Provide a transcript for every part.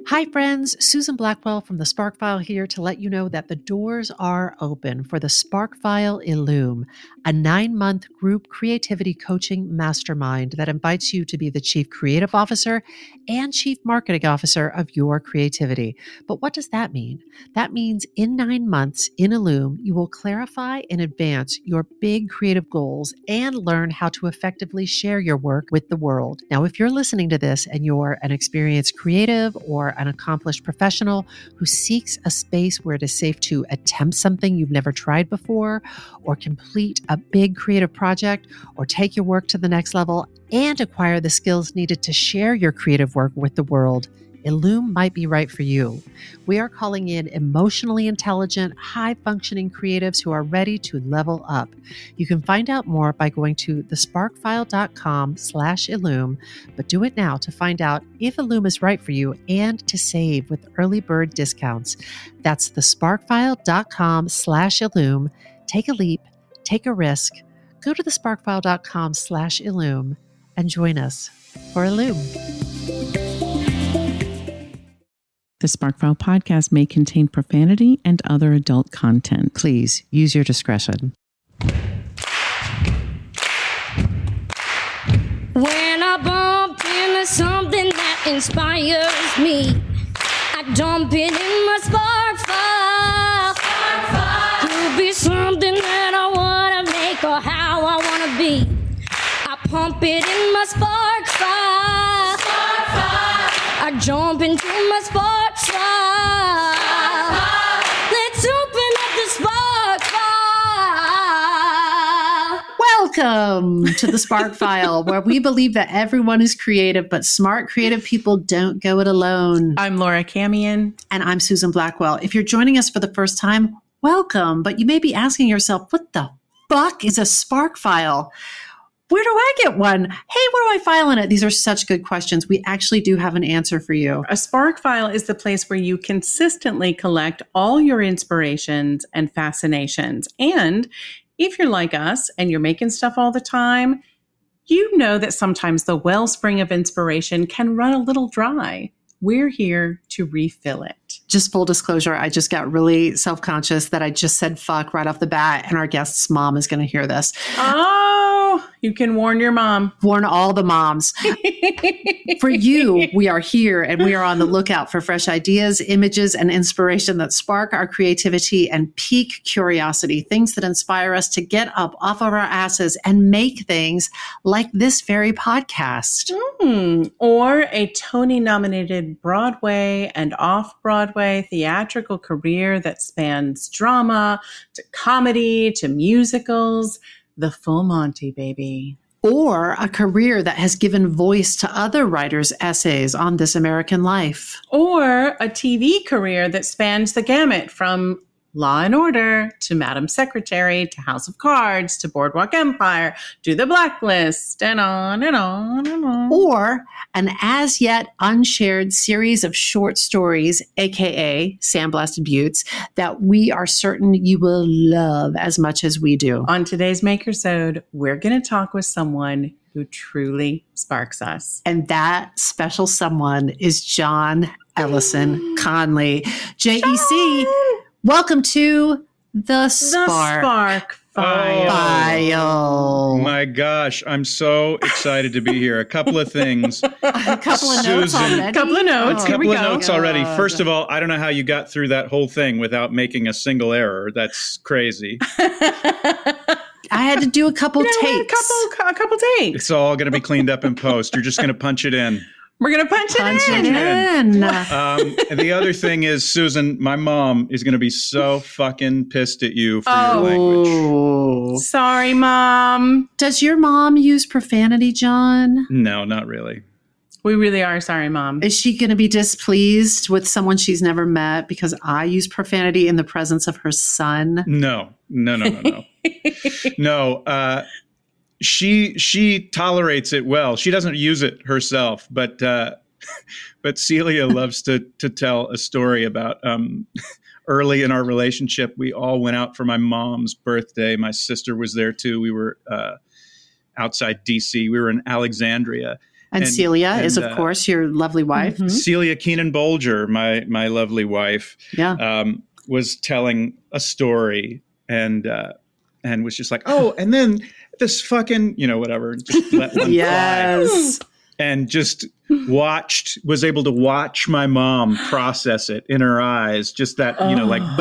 Hi, friends. Susan Blackwell from the Spark File here to let you know that the doors are open for the Spark File Illume, a 9-month group creativity coaching mastermind that invites you to be the Chief Creative Officer and Chief Marketing Officer of your creativity. But what does that mean? That means in 9 months in Illume, you will clarify and advance your big creative goals and learn how to effectively share your work with the world. Now, if you're listening to this and you're an experienced creative or an accomplished professional who seeks a space where it is safe to attempt something you've never tried before, or complete a big creative project, or take your work to the next level and acquire the skills needed to share your creative work with the world, Illume might be right for you. We are calling in emotionally intelligent, high-functioning creatives who are ready to level up. You can find out more by going to thesparkfile.com/Illume, but do it now to find out if Illume is right for you and to save with early bird discounts. That's thesparkfile.com/Illume. Take a leap, take a risk. Go to thesparkfile.com/Illume and join us for Illume. The Sparkfile podcast may contain profanity and other adult content. Please use your discretion. When I bump into something that inspires me, I dump it in my spark file. Could be something that I want to make or how I want to be. I pump it in my spark file. I jump into my spark file. Let's open up the spark file. Welcome to the Spark File, where we believe that everyone is creative, but smart creative people don't go it alone. I'm Laura Camion. And I'm Susan Blackwell. If you're joining us for the first time, welcome. But you may be asking yourself, what the fuck is a Spark File? Where do I get one? Hey, where do I file in it? These are such good questions. We actually do have an answer for you. A Spark File is the place where you consistently collect all your inspirations and fascinations. And if you're like us and you're making stuff all the time, you know that sometimes the wellspring of inspiration can run a little dry. We're here to refill it. Just full disclosure, I just got really self-conscious that I just said fuck right off the bat, and our guest's mom is going to hear this. Oh, you can warn your mom. Warn all the moms. For you, we are here, and we are on the lookout for fresh ideas, images, and inspiration that spark our creativity and pique curiosity, things that inspire us to get up off of our asses and make things like this very podcast. Or a Tony-nominated Broadway and off-Broadway theatrical career that spans drama to comedy to musicals. The full Monty, baby. Or a career that has given voice to other writers' essays on This American Life. Or a TV career that spans the gamut from Law and Order to Madam Secretary to House of Cards to Boardwalk Empire to The Blacklist and on and on and on. Or an as yet unshared series of short stories, aka Sandblasted Buttes, that we are certain you will love as much as we do. On today's Makersode, we're going to talk with someone who truly sparks us. And that special someone is John Ellison Conlee. JEC, welcome to the Spark File. Oh my gosh, I'm so excited to be here. A couple of things. A couple of notes already. Couple of notes. Here we go. Couple of notes already. First of all, I don't know how you got through that whole thing without making a single error. That's crazy. I had to do a couple takes. A couple takes. It's all going to be cleaned up in post. You're just going to punch it in. We're going to punch it in. And the other thing is, Susan, my mom is going to be so fucking pissed at you for your language. Sorry, Mom. Does your mom use profanity, John? No, not really. We really are sorry, Mom. Is she going to be displeased with someone she's never met because I use profanity in the presence of her son? No. No. She tolerates it well. She doesn't use it herself, but Celia loves to tell a story about early in our relationship. We all went out for my mom's birthday. My sister was there too. We were outside DC. We were in Alexandria. And Celia is, of course, your lovely wife. Celia Keenan Bolger, my lovely wife, was telling a story and was just like, oh, and then this fucking, whatever, just let one fly. And just was able to watch my mom process it in her eyes. Just that, like, a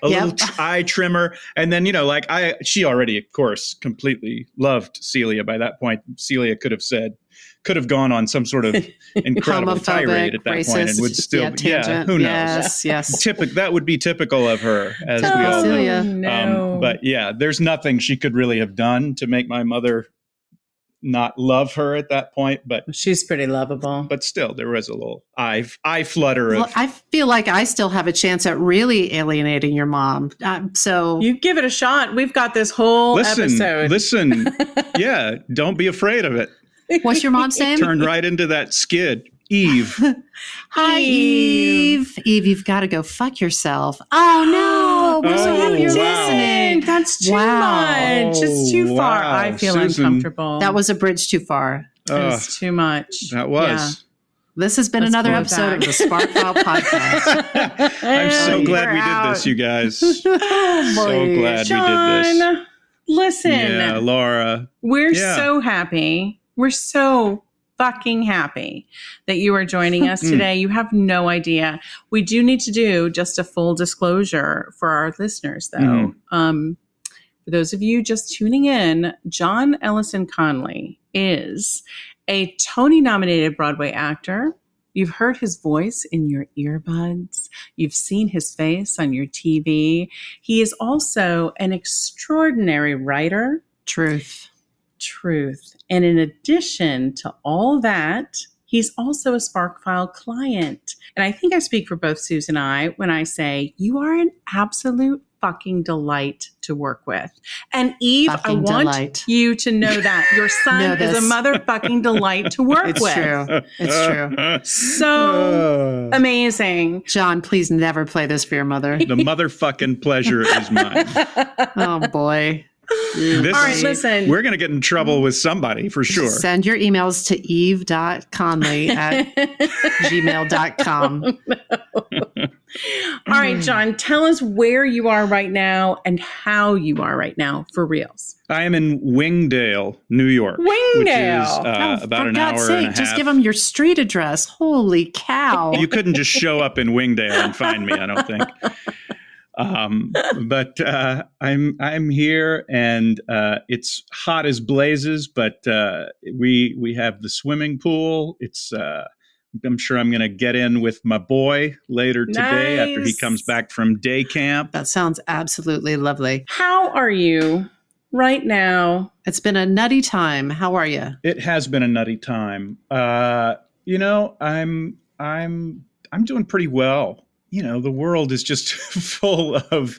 little eye trimmer. And then, she already, of course, completely loved Celia by that point. Celia could have gone on some sort of incredible tirade at that point and would still, who knows? Yes. That would be typical of her, as we all Celia. know. But there's nothing she could really have done to make my mother not love her at that point, but she's pretty lovable. But still, there was a little eye flutter. I feel like I still have a chance at really alienating your mom. So you give it a shot. We've got this whole episode. Listen, don't be afraid of it. What's your mom's name? Turned right into that skid. Eve. Hi, Eve. Eve, you've got to go fuck yourself. Oh, no. We're so happy you're listening. That's too much. It's too far. I feel uncomfortable. That was a bridge too far. It's too much. That was. Yeah. This has been another episode of the Spark File Podcast. I'm so glad we did this, you guys. So glad John, we did this. Listen. Yeah, Laura. We're so happy. We're so fucking happy that you are joining us today. You have no idea. We do need to do just a full disclosure for our listeners, though. For those of you just tuning in, John Ellison Conlee is a Tony-nominated Broadway actor. You've heard his voice in your earbuds. You've seen his face on your TV. He is also an extraordinary writer. Truth. And in addition to all that, he's also a SparkFile client. And I think I speak for both Susan and I when I say you are an absolute fucking delight to work with. And Eve, I want you to know that your son is a motherfucking delight to work with. It's true. So amazing. John, please never play this for your mother. The motherfucking pleasure is mine. Oh, boy. All right, listen. We're going to get in trouble with somebody for sure. Send your emails to eve.conley@gmail.com. All right, John, tell us where you are right now and how you are right now for reals. I am in Wingdale, New York. Wingdale. Which is about an hour and a half. Just give them your street address. Holy cow. You couldn't just show up in Wingdale and find me, I don't think. But I'm here, and it's hot as blazes. But we have the swimming pool. It's I'm sure I'm going to get in with my boy later today after he comes back from day camp. That sounds absolutely lovely. How are you right now? It's been a nutty time. How are you? It has been a nutty time. I'm doing pretty well. The world is just full of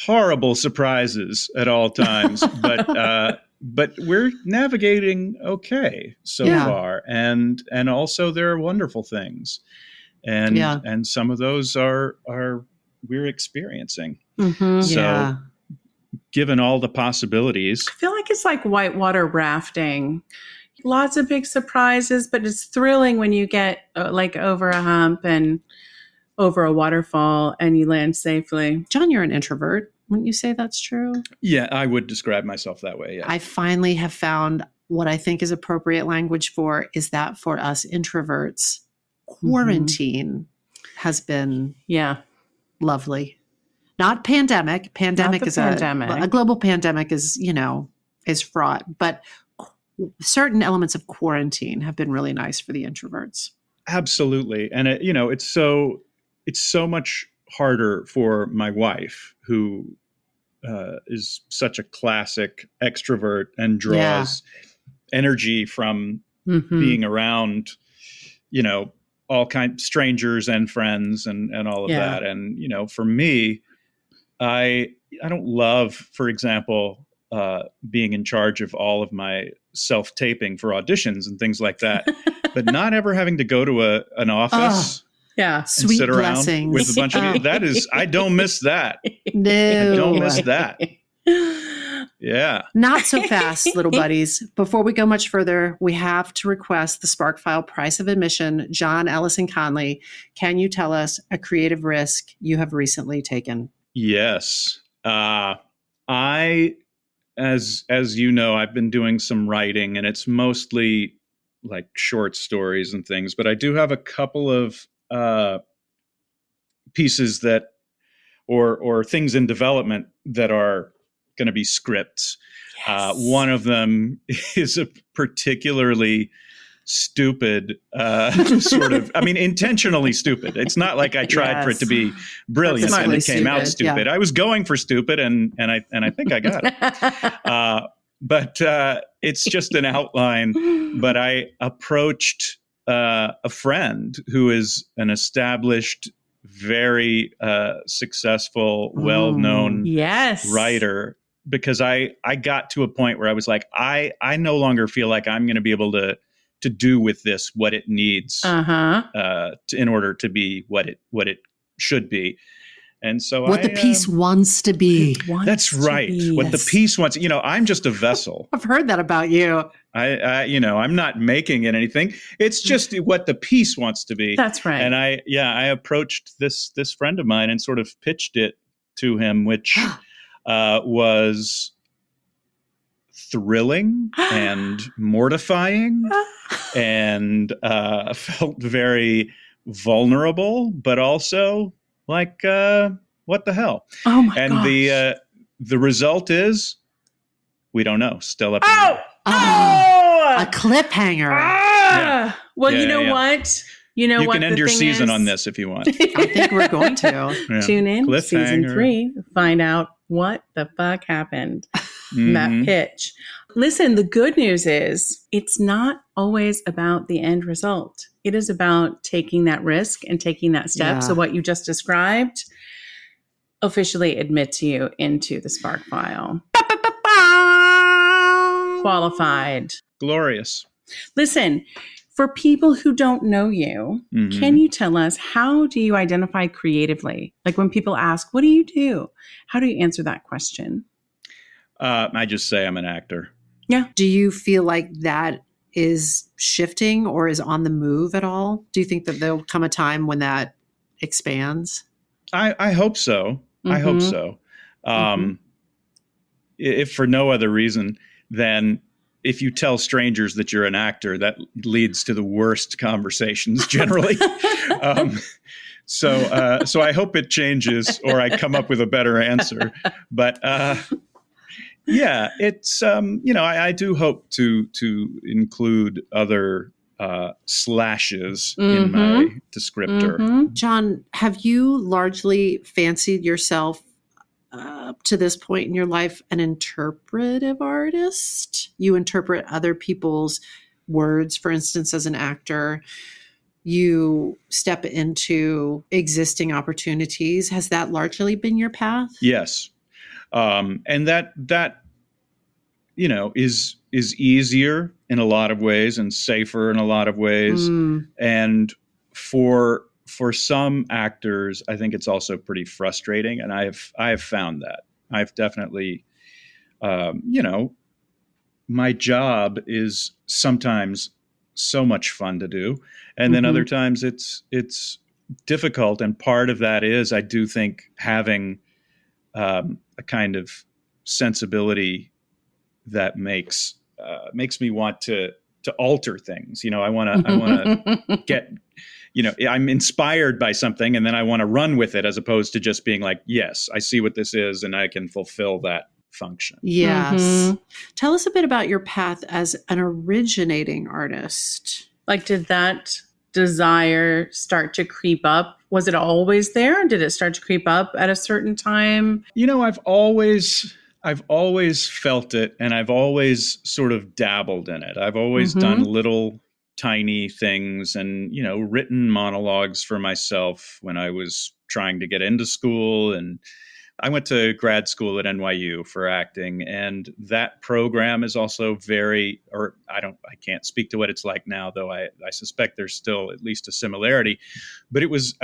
horrible surprises at all times, but we're navigating okay so far. And also there are wonderful things. And some of those are we're experiencing. Mm-hmm. So given all the possibilities. I feel like it's like whitewater rafting. Lots of big surprises, but it's thrilling when you get over a hump and over a waterfall and you land safely. John, you're an introvert. Wouldn't you say that's true? Yeah, I would describe myself that way. Yeah. I finally have found what I think is appropriate language is that for us introverts, quarantine has been lovely. Not pandemic. Pandemic is a global pandemic is fraught, but certain elements of quarantine have been really nice for the introverts. Absolutely. And it's so much harder for my wife, who is such a classic extrovert and draws energy from being around, all kinds strangers and friends and all of that. And, for me, I don't love, for example, being in charge of all of my self-taping for auditions and things like that, but not ever having to go to an office. And sweet sit around blessings with a bunch of I don't miss that. No, I don't miss that. Yeah. Not so fast, little buddies. Before we go much further, we have to request the Spark File price of admission. John Ellison Conlee, can you tell us a creative risk you have recently taken? Yes. As you know, I've been doing some writing, and it's mostly like short stories and things, but I do have a couple of pieces that or things in development that are going to be scripts. Yes. One of them is a particularly stupid sort of, I mean, intentionally stupid. It's not like I tried for it to be brilliant and it came out stupid. Yeah. I was going for stupid and I think I got it. But it's just an outline. But I approached a friend who is an established, very successful, well-known writer, because I got to a point where I was like, I no longer feel like I'm going to be able to do with this what it needs in order to be what it should be. And so what the piece wants to be. That's right. What the piece wants. I'm just a vessel. I've heard that about you. I'm not making it anything. It's just what the piece wants to be. That's right. And I approached this friend of mine and sort of pitched it to him, which was thrilling and mortifying and felt very vulnerable, but also like, what the hell? Oh my and gosh. The result is, we don't know. Still up. A cliffhanger. Yeah. Well, you know what? You know you what? You can end your season on this if you want. I think we're going to. Yeah. Tune in season 3. Find out what the fuck happened. That pitch. Listen, the good news is it's not always about the end result. It is about taking that risk and taking that step. Yeah. So what you just described officially admits you into the Spark File. Qualified. Glorious. Listen, for people who don't know you, can you tell us, how do you identify creatively? Like when people ask, what do you do? How do you answer that question? I just say I'm an actor. Yeah. Do you feel like that is shifting or is on the move at all? Do you think that there'll come a time when that expands? I hope so. I hope so. If for no other reason than if you tell strangers that you're an actor, that leads to the worst conversations generally. So I hope it changes or I come up with a better answer. But yeah, it's, I do hope to include other slashes in my descriptor. John, have you largely fancied yourself to this point in your life an interpretive artist? You interpret other people's words, for instance, as an actor. You step into existing opportunities. Has that largely been your path? Yes. And that is easier in a lot of ways and safer in a lot of ways. And for some actors, I think it's also pretty frustrating. And I have found that. I've definitely, my job is sometimes so much fun to do. And then other times it's difficult. And part of that is, I do think, having a kind of sensibility that makes me want to alter things. I want to get, I'm inspired by something and then I want to run with it, as opposed to just being like, yes, I see what this is and I can fulfill that function. Yes. Tell us a bit about your path as an originating artist. Like, did that desire start to creep up? Was it always there? Did it start to creep up at a certain time? I've always felt it, and I've always sort of dabbled in it. I've always done little tiny things and, written monologues for myself when I was trying to get into school. And I went to grad school at NYU for acting, and that program is also I can't speak to what it's like now, though I suspect there's still at least a similarity. But it was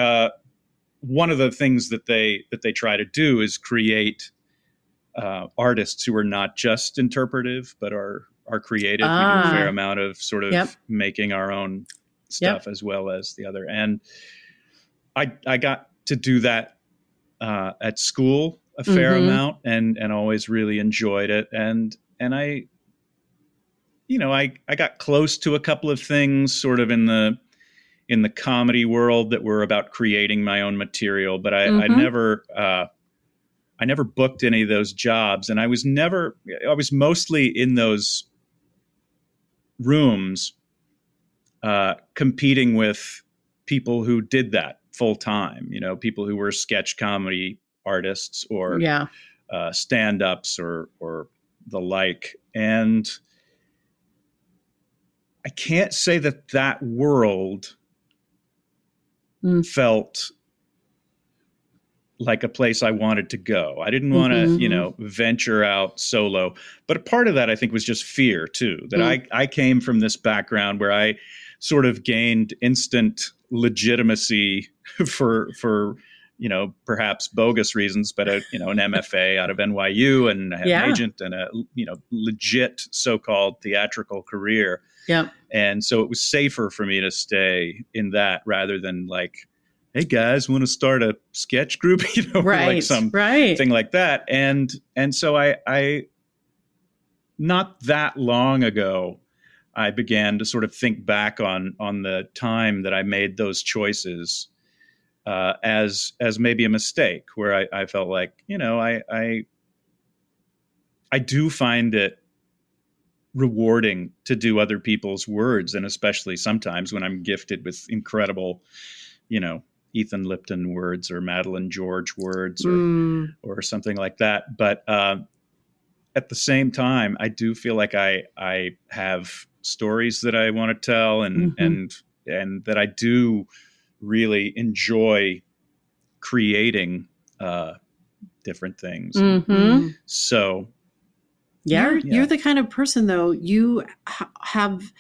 one of the things that they try to do is create artists who are not just interpretive, but are creative. We do a fair amount of sort of making our own stuff as well as the other. And I got to do that at school a fair amount and always really enjoyed it. And I got close to a couple of things sort of in the comedy world that were about creating my own material, but I never booked any of those jobs. And I was mostly in those rooms competing with people who did that full time, people who were sketch comedy artists or stand-ups or the like. And I can't say that world felt like a place I wanted to go. I didn't want to, venture out solo. But a part of that, I think, was just fear too, that I came from this background where I sort of gained instant legitimacy for perhaps bogus reasons, but an MFA out of NYU, and I had an agent and a, legit so-called theatrical career. Yeah. And so it was safer for me to stay in that rather than like, hey guys, want to start a sketch group, like some thing like that. And so I not that long ago, I began to sort of think back on the time that I made those choices as maybe a mistake, where I felt like, I do find it rewarding to do other people's words, and especially sometimes when I'm gifted with incredible, Ethan Lipton words or Madeline George words or something like that. But at the same time, I do feel like I have stories that I want to tell and that I do really enjoy creating different things. So you're the kind of person, though, you have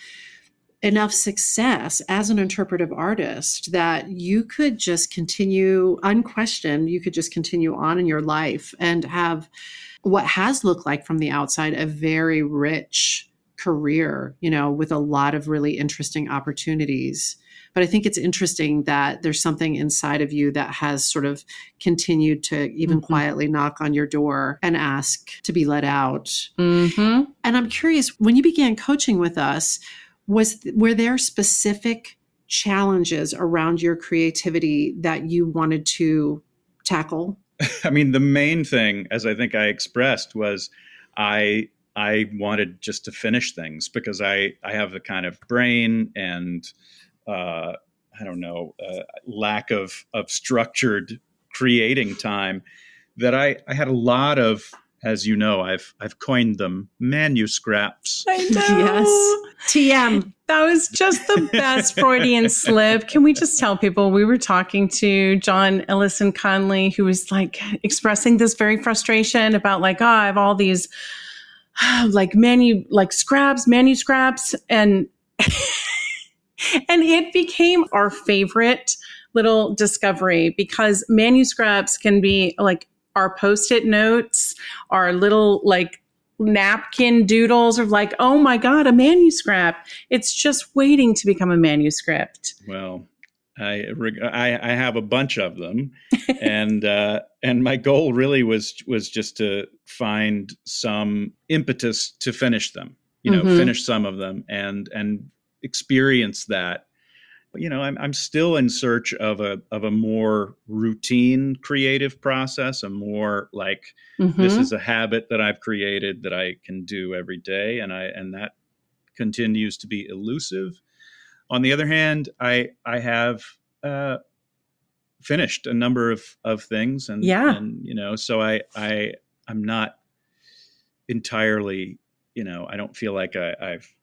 enough success as an interpretive artist that you could just continue unquestioned. You could just continue on in your life and have what has looked like from the outside a very rich career, with a lot of really interesting opportunities. But I think it's interesting that there's something inside of you that has sort of continued to even quietly knock on your door and ask to be let out. And I'm curious, when you began coaching with us, were there specific challenges around your creativity that you wanted to tackle? I mean, the main thing, as I think I expressed, was I wanted just to finish things because I have the kind of brain and lack of structured creating time that I had a lot of, as you know, I've coined them manuscripts. I know. Yes. TM. That was just the best Freudian slip. Can we just tell people we were talking to John Ellison Conlee, who was like expressing this very frustration about like, I have all these manuscripts and and it became our favorite little discovery because manuscripts can be like our Post-it notes, our little like napkin doodles of like, oh my God, a manuscript. It's just waiting to become a manuscript. Well, I have a bunch of them, and my goal really was just to find some impetus to finish them, finish some of them and experience that. I'm still in search of a more routine creative process, a more like this is a habit that I've created that I can do every day, and that continues to be elusive. On the other hand, I have finished a number of things, and so I'm not entirely, I don't feel like I've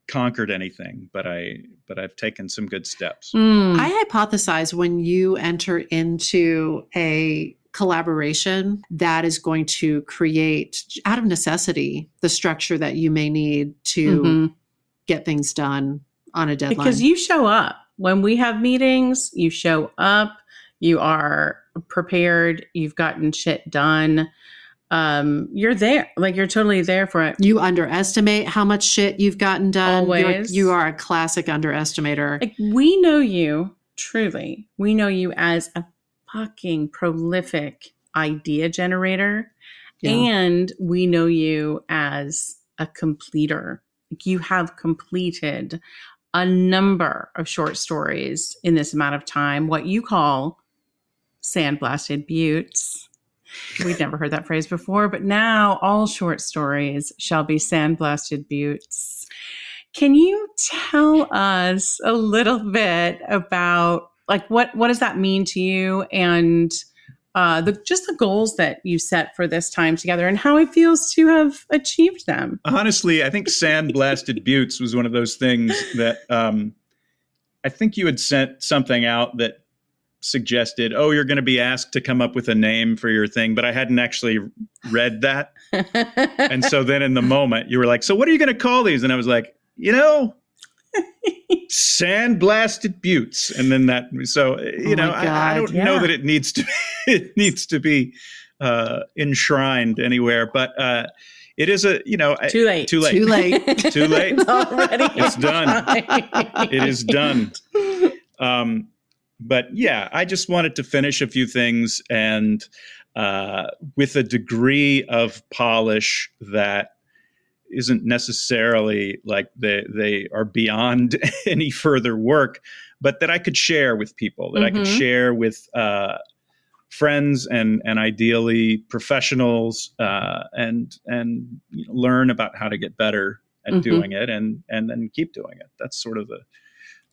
conquered anything, but I've taken some good steps. I hypothesize when you enter into a collaboration that is going to create out of necessity the structure that you may need to get things done on a deadline. Because you show up when we have meetings, you show up, you are prepared, you've gotten shit done. you're there. Like, you're totally there for it. You underestimate how much shit you've gotten done. Always. You are a classic underestimator. Like, we know you, truly. We know you as a fucking prolific idea generator. Yeah. And we know you as a completer. Like, you have completed a number of short stories in this amount of time, what you call sandblasted buttes. We'd never heard that phrase before, but now all short stories shall be sandblasted buttes. Can you tell us a little bit about, like, what does that mean to you, and just the goals that you set for this time together, and how it feels to have achieved them? Honestly, I think sandblasted buttes was one of those things that I think you had sent something out that suggested, oh, you're going to be asked to come up with a name for your thing, but I hadn't actually read that. And so then in the moment you were like, so what are you going to call these? And I was like, sandblasted buttes. And then that, so, I don't know that it needs to be enshrined anywhere, but it is too late. Already. It's done. It is done. But yeah, I just wanted to finish a few things, and with a degree of polish that isn't necessarily like they are beyond any further work, but that I could share with people, that I could share with friends and ideally professionals, and learn about how to get better at doing it, and then keep doing it. That's sort of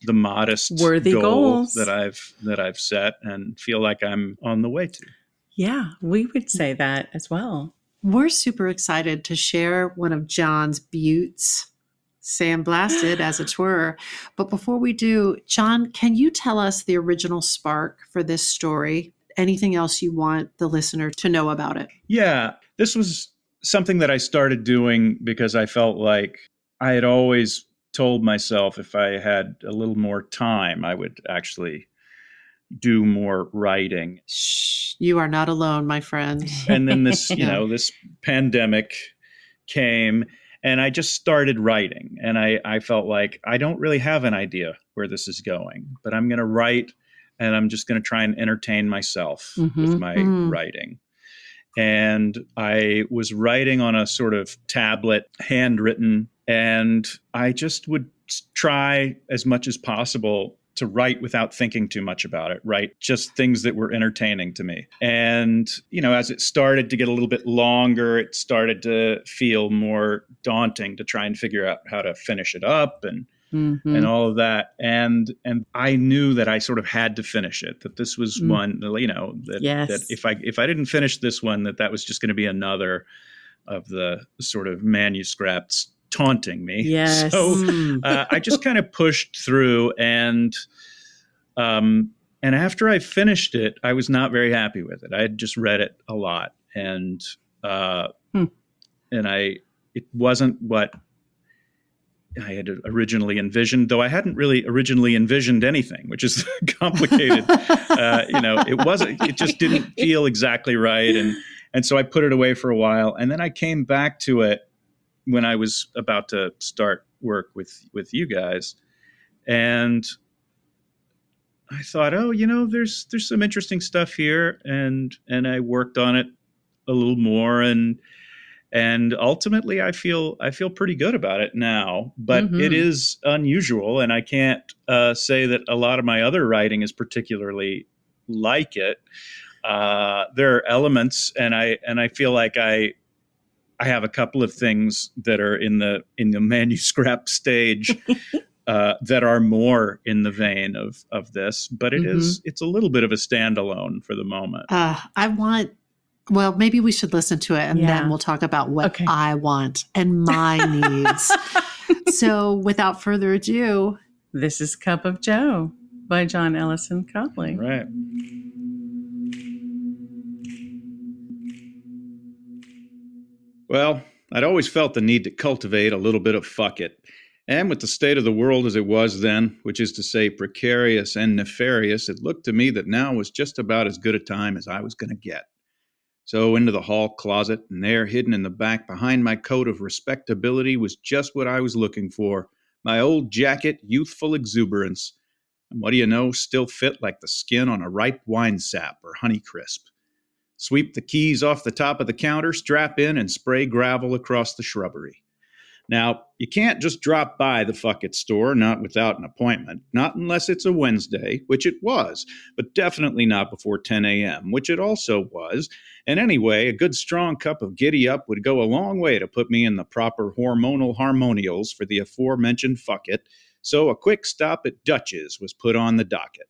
the modest worthy goals that I've set and feel like I'm on the way to. Yeah, we would say that as well. We're super excited to share one of John's buttes, sandblasted as it were. But before we do, John, can you tell us the original spark for this story? Anything else you want the listener to know about it? Yeah, this was something that I started doing because I felt like I had always told myself if I had a little more time, I would actually do more writing. Shh, you are not alone, my friend. And then this, this pandemic came, and I just started writing. And I felt like I don't really have an idea where this is going, but I'm going to write, and I'm just going to try and entertain myself with my writing. And I was writing on a sort of tablet, handwritten, and I just would try as much as possible to write without thinking too much about it, write just things that were entertaining to me. And, as it started to get a little bit longer, it started to feel more daunting to try and figure out how to finish it up and all of that. And I knew that I sort of had to finish it, that this was one, that if I didn't finish this one, that was just going to be another of the sort of manuscripts taunting me. Yes. So I just kind of pushed through, and after I finished it, I was not very happy with it. I had just read it a lot, and it wasn't what I had originally envisioned, though I hadn't really originally envisioned anything, which is complicated. It just didn't feel exactly right. And so I put it away for a while, and then I came back to it when I was about to start work with you guys. And I thought, there's some interesting stuff here. And I worked on it a little more, and ultimately I feel pretty good about it now, but it is unusual. And I can't say that a lot of my other writing is particularly like it. There are elements, and I feel like I have a couple of things that are in the manuscript stage that are more in the vein of this, but it's a little bit of a standalone for the moment. Well, maybe we should listen to it, and then we'll talk about what I want and my needs. So without further ado, this is Cup of Joe by John Ellison Conlee. Right. Well, I'd always felt the need to cultivate a little bit of fuck it. And with the state of the world as it was then, which is to say precarious and nefarious, it looked to me that now was just about as good a time as I was going to get. So into the hall closet, and there, hidden in the back behind my coat of respectability, was just what I was looking for. My old jacket, youthful exuberance. And what do you know, still fit like the skin on a ripe wine sap or Honeycrisp. Sweep the keys off the top of the counter, strap in, and spray gravel across the shrubbery. Now, you can't just drop by the Fuck It store, not without an appointment, not unless it's a Wednesday, which it was, but definitely not before 10 a.m., which it also was. And anyway, a good strong cup of giddy-up would go a long way to put me in the proper hormonal harmonials for the aforementioned Fuck It, so a quick stop at Dutch's was put on the docket.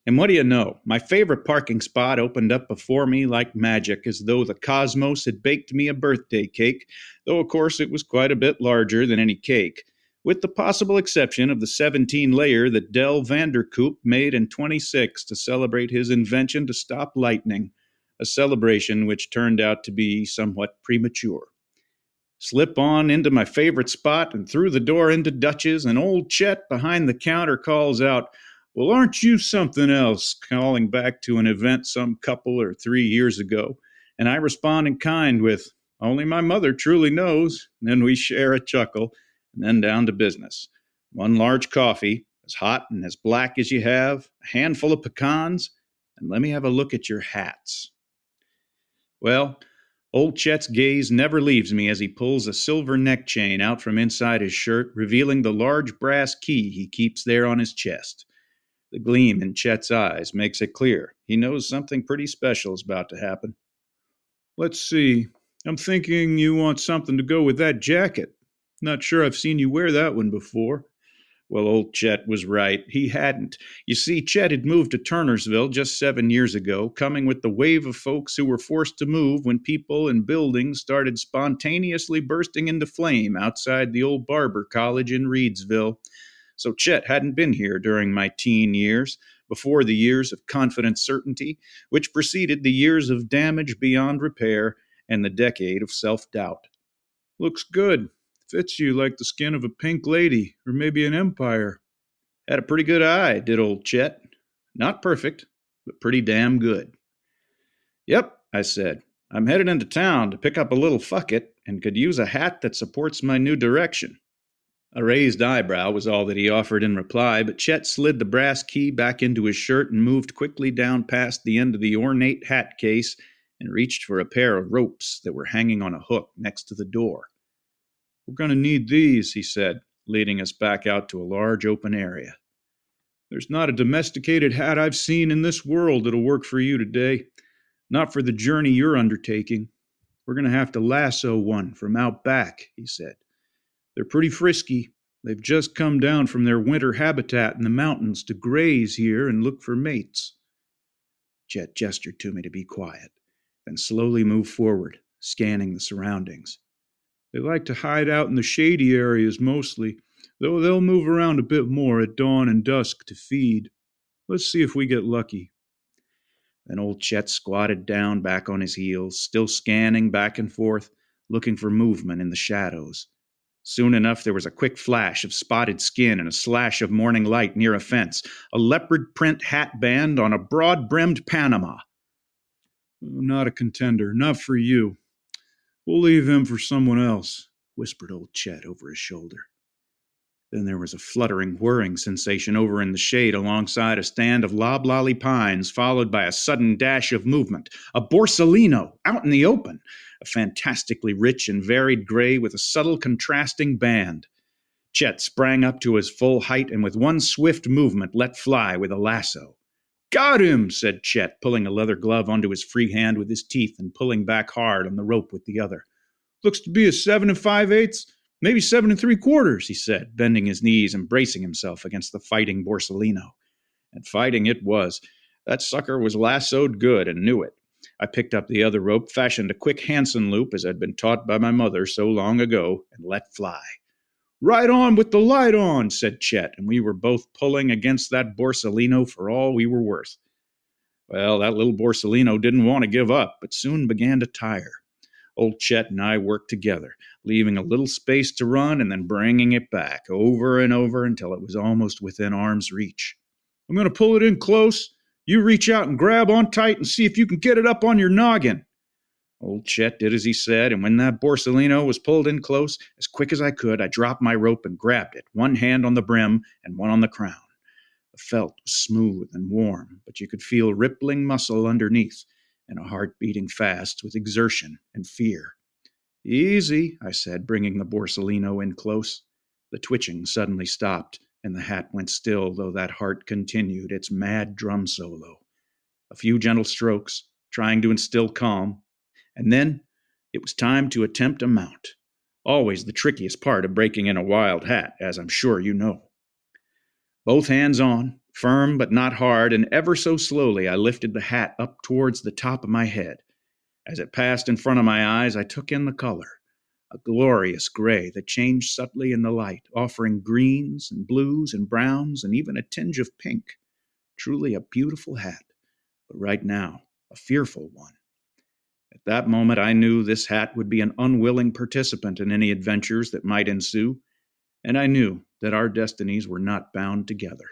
And what do you know? My favorite parking spot opened up before me like magic, as though the cosmos had baked me a birthday cake, though of course it was quite a bit larger than any cake, with the possible exception of the 17-layer that Del Vanderkoop made in 26 to celebrate his invention to stop lightning, a celebration which turned out to be somewhat premature. Slip on into my favorite spot and through the door into Dutch's, and old Chet behind the counter calls out, "Well, aren't you something else?" calling back to an event some couple or 3 years ago. And I respond in kind with, "Only my mother truly knows." And then we share a chuckle, and then down to business. One large coffee, as hot and as black as you have, a handful of pecans, and let me have a look at your hats. Well, old Chet's gaze never leaves me as he pulls a silver neck chain out from inside his shirt, revealing the large brass key he keeps there on his chest. The gleam in Chet's eyes makes it clear he knows something pretty special is about to happen. "Let's see. I'm thinking you want something to go with that jacket. Not sure I've seen you wear that one before." Well, old Chet was right. He hadn't. You see, Chet had moved to Turnersville just 7 years ago, coming with the wave of folks who were forced to move when people and buildings started spontaneously bursting into flame outside the old barber college in Reedsville. So Chet hadn't been here during my teen years, before the years of confident certainty, which preceded the years of damage beyond repair and the decade of self-doubt. "Looks good. Fits you like the skin of a pink lady, or maybe an empire." Had a pretty good eye, did old Chet. Not perfect, but pretty damn good. "Yep," I said. "I'm headed into town to pick up a little Fuck It, and could use a hat that supports my new direction." A raised eyebrow was all that he offered in reply, but Chet slid the brass key back into his shirt and moved quickly down past the end of the ornate hat case and reached for a pair of ropes that were hanging on a hook next to the door. "We're going to need these," he said, leading us back out to a large open area. "There's not a domesticated hat I've seen in this world that'll work for you today. Not for the journey you're undertaking. We're going to have to lasso one from out back," he said. "They're pretty frisky. They've just come down from their winter habitat in the mountains to graze here and look for mates." Chet gestured to me to be quiet, then slowly moved forward, scanning the surroundings. "They like to hide out in the shady areas mostly, though they'll move around a bit more at dawn and dusk to feed. Let's see if we get lucky." Then old Chet squatted down back on his heels, still scanning back and forth, looking for movement in the shadows. Soon enough, there was a quick flash of spotted skin and a slash of morning light near a fence, a leopard print hat band on a broad-brimmed Panama. "Not a contender, not for you. We'll leave him for someone else," whispered old Chet over his shoulder. Then there was a fluttering, whirring sensation over in the shade alongside a stand of loblolly pines, followed by a sudden dash of movement. A Borsalino, out in the open, a fantastically rich and varied gray with a subtle contrasting band. Chet sprang up to his full height and with one swift movement let fly with a lasso. "Got him," said Chet, pulling a leather glove onto his free hand with his teeth and pulling back hard on the rope with the other. "Looks to be a 7 5/8, maybe 7 3/4, he said, bending his knees and bracing himself against the fighting Borsalino. And fighting it was. That sucker was lassoed good and knew it. I picked up the other rope, fashioned a quick Hansen loop as I'd been taught by my mother so long ago, and let fly. "Right on with the light on," said Chet, and we were both pulling against that Borsalino for all we were worth. Well, that little Borsalino didn't want to give up, but soon began to tire. Old Chet and I worked together, leaving a little space to run and then bringing it back over and over until it was almost within arm's reach. "I'm going to pull it in close. You reach out and grab on tight and see if you can get it up on your noggin." Old Chet did as he said, and when that Borsellino was pulled in close, as quick as I could, I dropped my rope and grabbed it, one hand on the brim and one on the crown. The felt was smooth and warm, but you could feel rippling muscle underneath and a heart beating fast with exertion and fear. Easy, I said, bringing the Borsellino in close. The twitching suddenly stopped, and the hat went still, though that heart continued its mad drum solo. A few gentle strokes, trying to instill calm, and then it was time to attempt a mount. Always the trickiest part of breaking in a wild hat, as I'm sure you know. Both hands on, firm but not hard, and ever so slowly I lifted the hat up towards the top of my head. As it passed in front of my eyes, I took in the color, a glorious gray that changed subtly in the light, offering greens and blues and browns and even a tinge of pink. Truly a beautiful hat, but right now, a fearful one. At that moment, I knew this hat would be an unwilling participant in any adventures that might ensue, and I knew that our destinies were not bound together.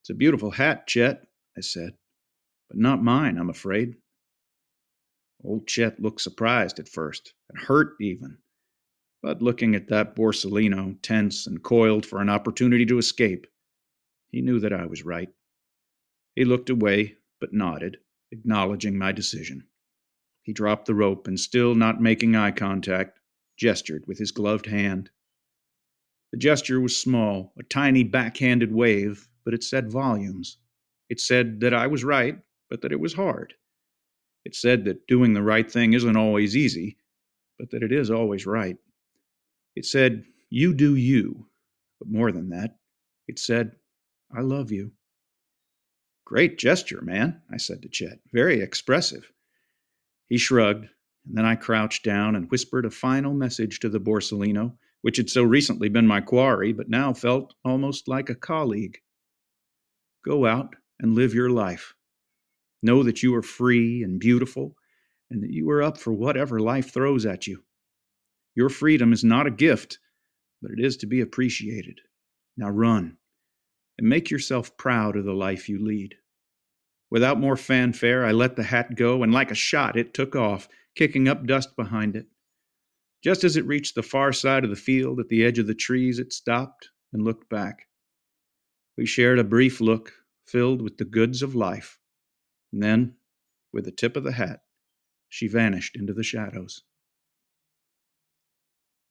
It's a beautiful hat, Chet, I said, but not mine, I'm afraid. Old Chet looked surprised at first, and hurt even, but looking at that Borsellino, tense and coiled for an opportunity to escape, he knew that I was right. He looked away, but nodded, acknowledging my decision. He dropped the rope and, still not making eye contact, gestured with his gloved hand. The gesture was small, a tiny backhanded wave, but it said volumes. It said that I was right, but that it was hard. It said that doing the right thing isn't always easy, but that it is always right. It said, you do you, but more than that, it said, I love you. Great gesture, man, I said to Chet. Very expressive. He shrugged, and then I crouched down and whispered a final message to the Borsellino, which had so recently been my quarry, but now felt almost like a colleague. Go out and live your life. Know that you are free and beautiful, and that you are up for whatever life throws at you. Your freedom is not a gift, but it is to be appreciated. Now run, and make yourself proud of the life you lead. Without more fanfare, I let the hat go, and like a shot it took off, kicking up dust behind it. Just as it reached the far side of the field, at the edge of the trees, it stopped and looked back. We shared a brief look, filled with the goods of life. And then, with the tip of the hat, she vanished into the shadows.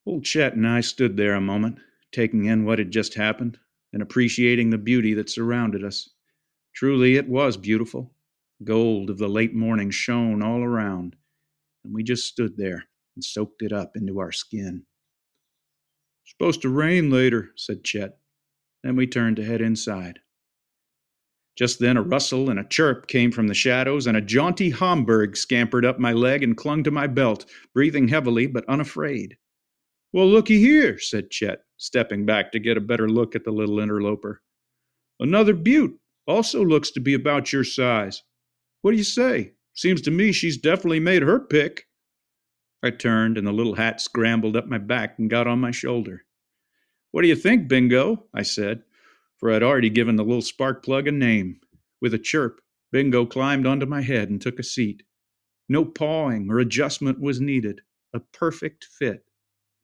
Old Chet and I stood there a moment, taking in what had just happened and appreciating the beauty that surrounded us. Truly, it was beautiful. Gold of the late morning shone all around, and we just stood there and soaked it up into our skin. "It's supposed to rain later," said Chet. Then we turned to head inside. Just then a rustle and a chirp came from the shadows, and a jaunty Homburg scampered up my leg and clung to my belt, breathing heavily but unafraid. "Well, looky here," said Chet, stepping back to get a better look at the little interloper. "Another beaut, also looks to be about your size. What do you say? Seems to me she's definitely made her pick." I turned, and the little hat scrambled up my back and got on my shoulder. "What do you think, Bingo?" I said, for I'd already given the little spark plug a name. With a chirp, Bingo climbed onto my head and took a seat. No pawing or adjustment was needed. A perfect fit.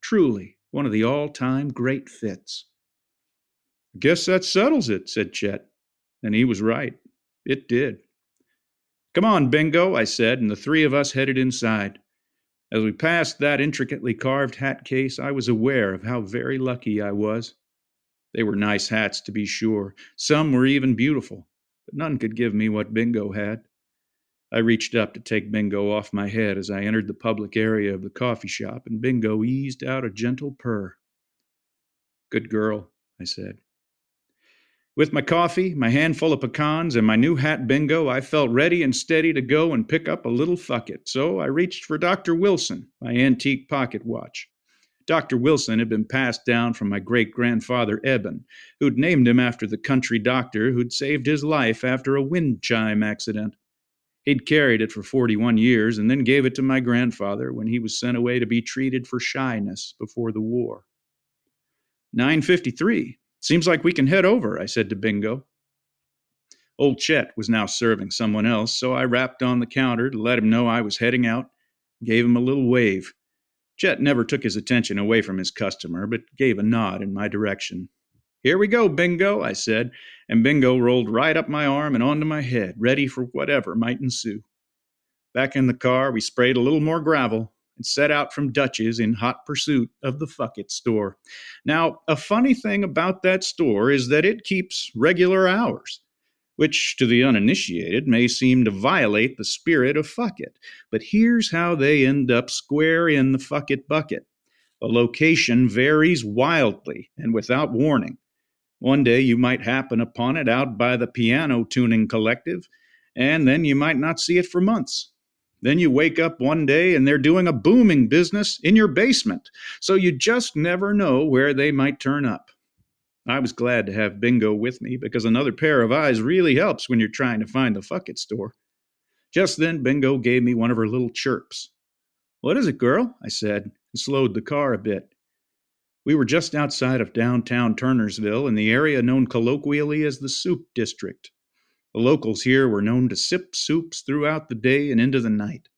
Truly, one of the all-time great fits. "I guess that settles it," said Chet. And he was right. It did. "Come on, Bingo," I said, and the three of us headed inside. As we passed that intricately carved hat case, I was aware of how very lucky I was. They were nice hats, to be sure. Some were even beautiful, but none could give me what Bingo had. I reached up to take Bingo off my head as I entered the public area of the coffee shop, and Bingo eased out a gentle purr. "Good girl," I said. With my coffee, my handful of pecans, and my new hat Bingo, I felt ready and steady to go and pick up a little fucket, so I reached for Dr. Wilson, my antique pocket watch. Dr. Wilson had been passed down from my great-grandfather Eben, who'd named him after the country doctor who'd saved his life after a wind chime accident. He'd carried it for 41 years and then gave it to my grandfather when he was sent away to be treated for shyness before the war. 9:53. "Seems like we can head over," I said to Bingo. Old Chet was now serving someone else, so I rapped on the counter to let him know I was heading out, Gave him a little wave. Chet never took his attention away from his customer, but gave a nod in my direction. "Here we go, Bingo," I said, and Bingo rolled right up my arm and onto my head, ready for whatever might ensue. Back in the car, we sprayed a little more gravel and set out from Dutch's in hot pursuit of the Fuck It store. Now, a funny thing about that store is that it keeps regular hours, which to the uninitiated may seem to violate the spirit of Fuck It. But here's how they end up square in the Fuck It bucket. The location varies wildly and without warning. One day you might happen upon it out by the piano tuning collective, and then you might not see it for months. Then you wake up one day and they're doing a booming business in your basement, so you just never know where they might turn up. I was glad to have Bingo with me because another pair of eyes really helps when you're trying to find the Fuck It store. Just then Bingo gave me one of her little chirps. "What is it, girl?" I said, and slowed the car a bit. We were just outside of downtown Turnersville in the area known colloquially as the Soup District. The locals here were known to sip soups throughout the day and into the night.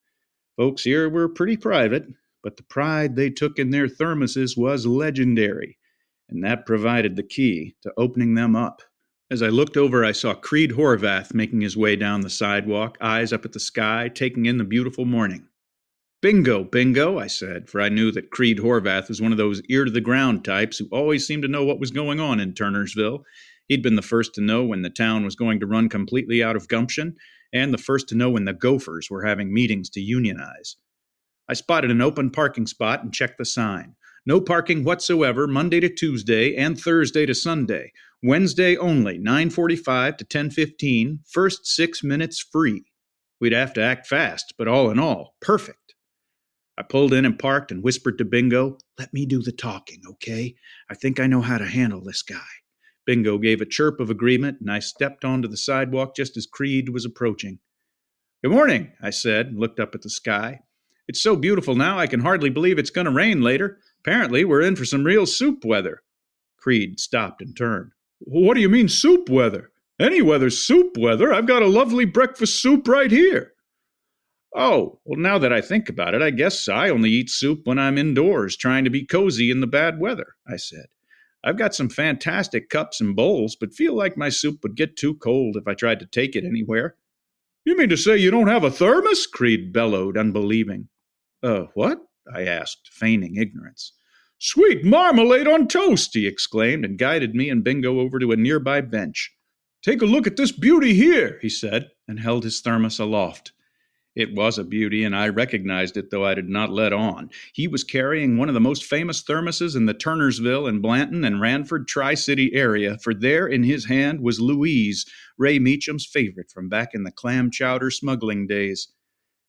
Folks here were pretty private, but the pride they took in their thermoses was legendary, and that provided the key to opening them up. As I looked over, I saw Creed Horvath making his way down the sidewalk, eyes up at the sky, taking in the beautiful morning. "Bingo, Bingo," I said, for I knew that Creed Horvath was one of those ear-to-the-ground types who always seemed to know what was going on in Turnersville. He'd been the first to know when the town was going to run completely out of gumption, and the first to know when the Gophers were having meetings to unionize. I spotted an open parking spot and checked the sign. No parking whatsoever Monday to Tuesday and Thursday to Sunday. Wednesday only, 9:45 to 10:15, first 6 minutes free. We'd have to act fast, but all in all, perfect. I pulled in and parked and whispered to Bingo, "Let me do the talking, okay? I think I know how to handle this guy." Bingo gave a chirp of agreement, and I stepped onto the sidewalk just as Creed was approaching. "Good morning," I said, and looked up at the sky. "It's so beautiful now I can hardly believe it's going to rain later. Apparently we're in for some real soup weather." Creed stopped and turned. "What do you mean soup weather? Any weather's soup weather. I've got a lovely breakfast soup right here." "Oh, well, now that I think about it, I guess I only eat soup when I'm indoors trying to be cozy in the bad weather," I said. "I've got some fantastic cups and bowls, but feel like my soup would get too cold if I tried to take it anywhere." "You mean to say you don't have a thermos?" Creed bellowed, unbelieving. What?" I asked, feigning ignorance. "Sweet marmalade on toast," he exclaimed, and guided me and Bingo over to a nearby bench. "Take a look at this beauty here," he said, and held his thermos aloft. It was a beauty, and I recognized it, though I did not let on. He was carrying one of the most famous thermoses in the Turnersville and Blanton and Ranford Tri-City area, for there in his hand was Louise, Ray Meacham's favorite from back in the clam chowder smuggling days.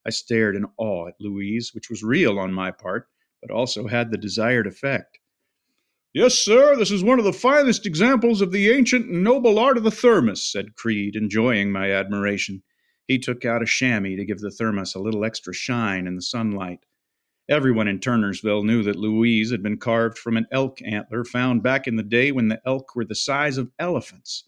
I stared in awe at Louise, which was real on my part, but also had the desired effect. "Yes, sir, this is one of the finest examples of the ancient and noble art of the thermos," said Creed, enjoying my admiration. He took out a chamois to give the thermos a little extra shine in the sunlight. Everyone in Turnersville knew that Louise had been carved from an elk antler found back in the day when the elk were the size of elephants.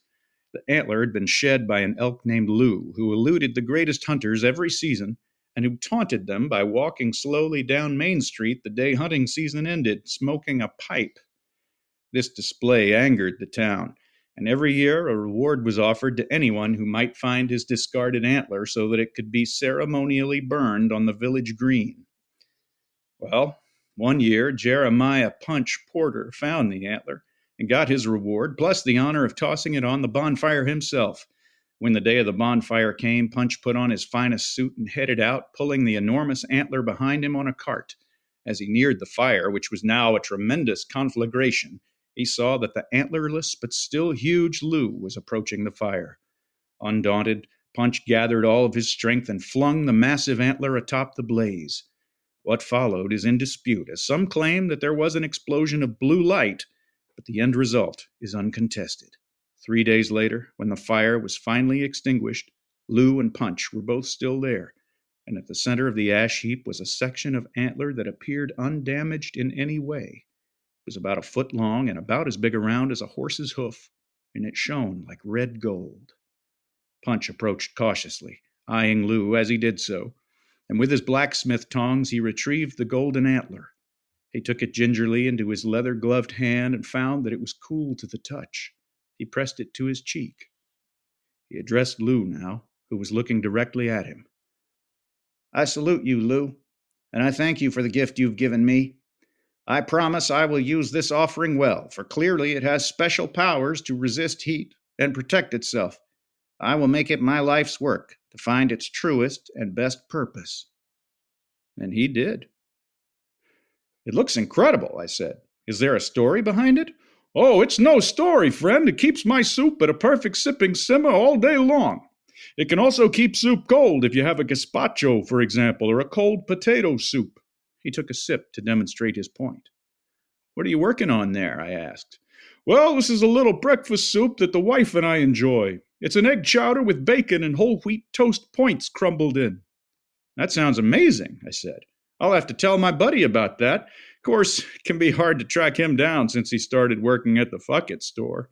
The antler had been shed by an elk named Lou, who eluded the greatest hunters every season and who taunted them by walking slowly down Main Street the day hunting season ended, smoking a pipe. This display angered the town, and every year a reward was offered to anyone who might find his discarded antler so that it could be ceremonially burned on the village green. Well, one year Jeremiah Punch Porter found the antler and got his reward, plus the honor of tossing it on the bonfire himself. When the day of the bonfire came, Punch put on his finest suit and headed out, pulling the enormous antler behind him on a cart. As he neared the fire, which was now a tremendous conflagration, he saw that the antlerless but still huge Lou was approaching the fire. Undaunted, Punch gathered all of his strength and flung the massive antler atop the blaze. What followed is in dispute, as some claim that there was an explosion of blue light, but the end result is uncontested. 3 days later, when the fire was finally extinguished, Lou and Punch were both still there, and at the center of the ash heap was a section of antler that appeared undamaged in any way. It was about a foot long and about as big around as a horse's hoof, and it shone like red gold. Punch approached cautiously, eyeing Lou as he did so. and with his blacksmith tongs he retrieved the golden antler. He took it gingerly into his leather-gloved hand and found that it was cool to the touch. He pressed it to his cheek. He addressed Lou now, who was looking directly at him. "I salute you, Lou, and I thank you for the gift you've given me. I promise I will use this offering well, for clearly it has special powers to resist heat and protect itself. I will make it my life's work to find its truest and best purpose." And he did. "It looks incredible," I said. "Is there a story behind it?" "Oh, it's no story, friend. It keeps my soup at a perfect sipping simmer all day long. It can also keep soup cold if you have a gazpacho, for example, or a cold potato soup." He took a sip to demonstrate his point. "What are you working on there?" I asked. "Well, this is a little breakfast soup that the wife and I enjoy. It's an egg chowder with bacon and whole wheat toast points crumbled in." "That sounds amazing," I said. "I'll have to tell my buddy about that. Of course, it can be hard to track him down since he started working at the Fuck-It store."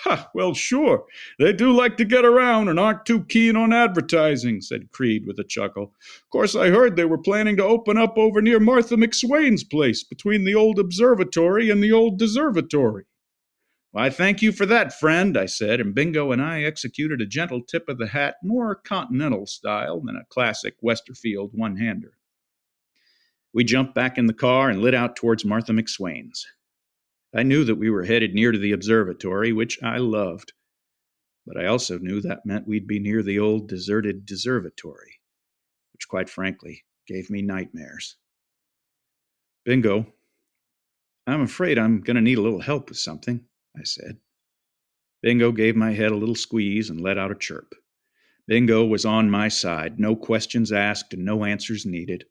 "Ha, well, sure. They do like to get around and aren't too keen on advertising," said Creed with a chuckle. "Of course, I heard they were planning to open up over near Martha McSwain's place, between the old observatory and the old deservatory." "I thank you for that, friend," I said, and Bingo and I executed a gentle tip of the hat, more continental style than a classic Westerfield one-hander. We jumped back in the car and lit out towards Martha McSwain's. I knew that we were headed near to the observatory, which I loved. But I also knew that meant we'd be near the old deserted deservatory, which quite frankly gave me nightmares. "Bingo, I'm afraid I'm going to need a little help with something," I said. Bingo gave my head a little squeeze and let out a chirp. Bingo was on my side, no questions asked and no answers needed.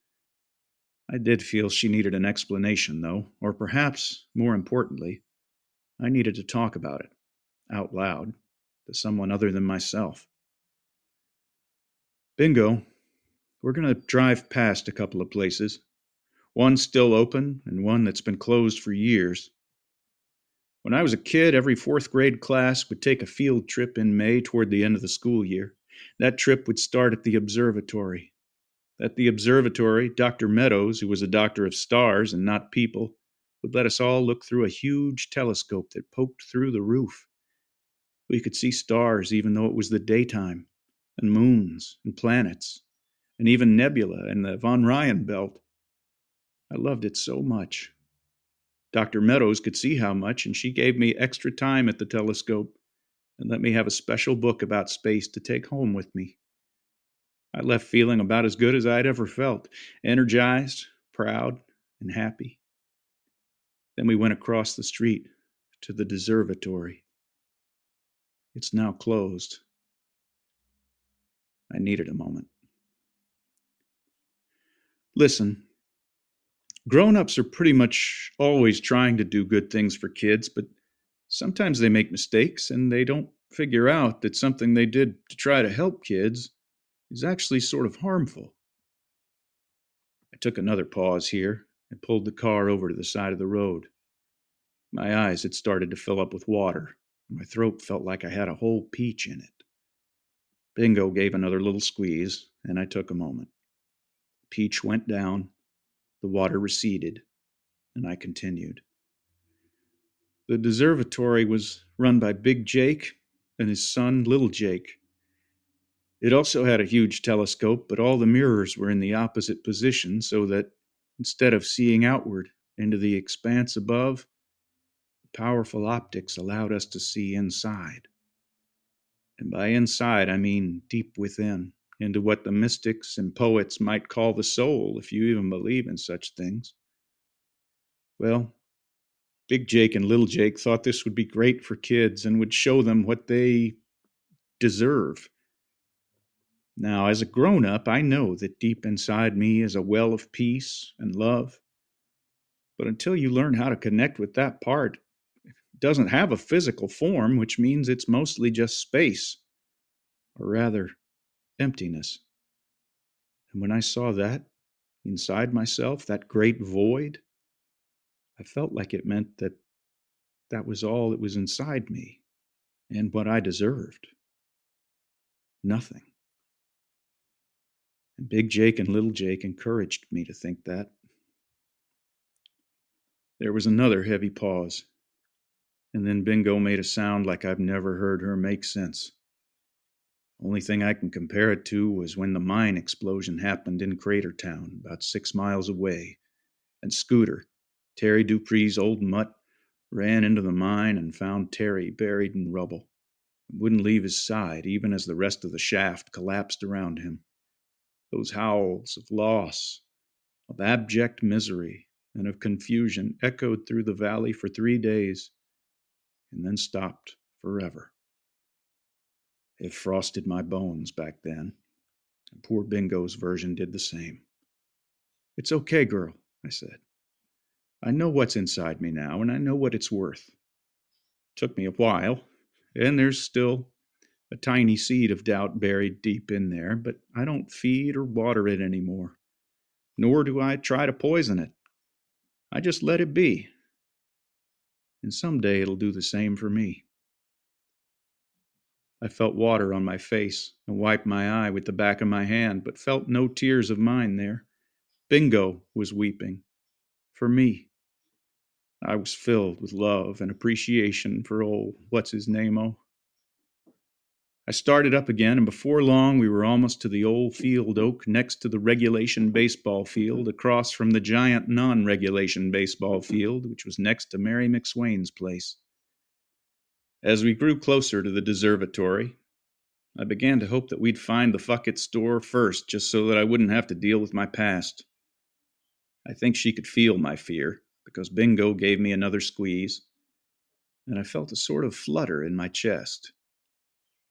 I did feel she needed an explanation, though, or perhaps, more importantly, I needed to talk about it, out loud, to someone other than myself. "Bingo, we're going to drive past a couple of places. One still open and one that's been closed for years. When I was a kid, every fourth grade class would take a field trip in May toward the end of the school year. That trip would start at the observatory. At the observatory, Dr. Meadows, who was a doctor of stars and not people, would let us all look through a huge telescope that poked through the roof. We could see stars even though it was the daytime, and moons and planets, and even nebula and the Von Ryan belt. I loved it so much. Dr. Meadows could see how much, and she gave me extra time at the telescope and let me have a special book about space to take home with me. I left feeling about as good as I'd ever felt, energized, proud, and happy. Then we went across the street to the deservatory. It's now closed. I needed a moment. Listen, grown-ups are pretty much always trying to do good things for kids, but sometimes they make mistakes and they don't figure out that something they did to try to help kids is actually sort of harmful. I took another pause here and pulled the car over to the side of the road. My eyes had started to fill up with water, and my throat felt like I had a whole peach in it. Bingo gave another little squeeze, and I took a moment. The peach went down, the water receded, and I continued. The deservatory was run by Big Jake and his son, Little Jake. It also had a huge telescope, but all the mirrors were in the opposite position so that instead of seeing outward into the expanse above, the powerful optics allowed us to see inside. And by inside, I mean deep within, into what the mystics and poets might call the soul, if you even believe in such things. Well, Big Jake and Little Jake thought this would be great for kids and would show them what they deserve. Now, as a grown-up, I know that deep inside me is a well of peace and love. But until you learn how to connect with that part, it doesn't have a physical form, which means it's mostly just space, or rather, emptiness. And when I saw that inside myself, that great void, I felt like it meant that that was all that was inside me and what I deserved. Nothing. And Big Jake and Little Jake encouraged me to think that. There was another heavy pause, and then Bingo made a sound like I've never heard her make since. Only thing I can compare it to was when the mine explosion happened in Cratertown, about 6 miles away, and Scooter, Terry Dupree's old mutt, ran into the mine and found Terry buried in rubble. He wouldn't leave his side, even as the rest of the shaft collapsed around him. Those howls of loss, of abject misery, and of confusion echoed through the valley for 3 days, and then stopped forever. It frosted my bones back then, and poor Bingo's version did the same. "It's okay, girl," I said. "I know what's inside me now, and I know what it's worth. Took me a while, and there's still a tiny seed of doubt buried deep in there, but I don't feed or water it anymore, nor do I try to poison it. I just let it be. And someday it'll do the same for me." I felt water on my face and wiped my eye with the back of my hand, but felt no tears of mine there. Bingo was weeping. For me. I was filled with love and appreciation for old what's-his-name-o. I started up again, and before long we were almost to the old field oak next to the regulation baseball field, across from the giant non-regulation baseball field, which was next to Mary McSwain's place. As we grew closer to the deservatory, I began to hope that we'd find the Fuck-It store first, just so that I wouldn't have to deal with my past. I think she could feel my fear, because Bingo gave me another squeeze, and I felt a sort of flutter in my chest.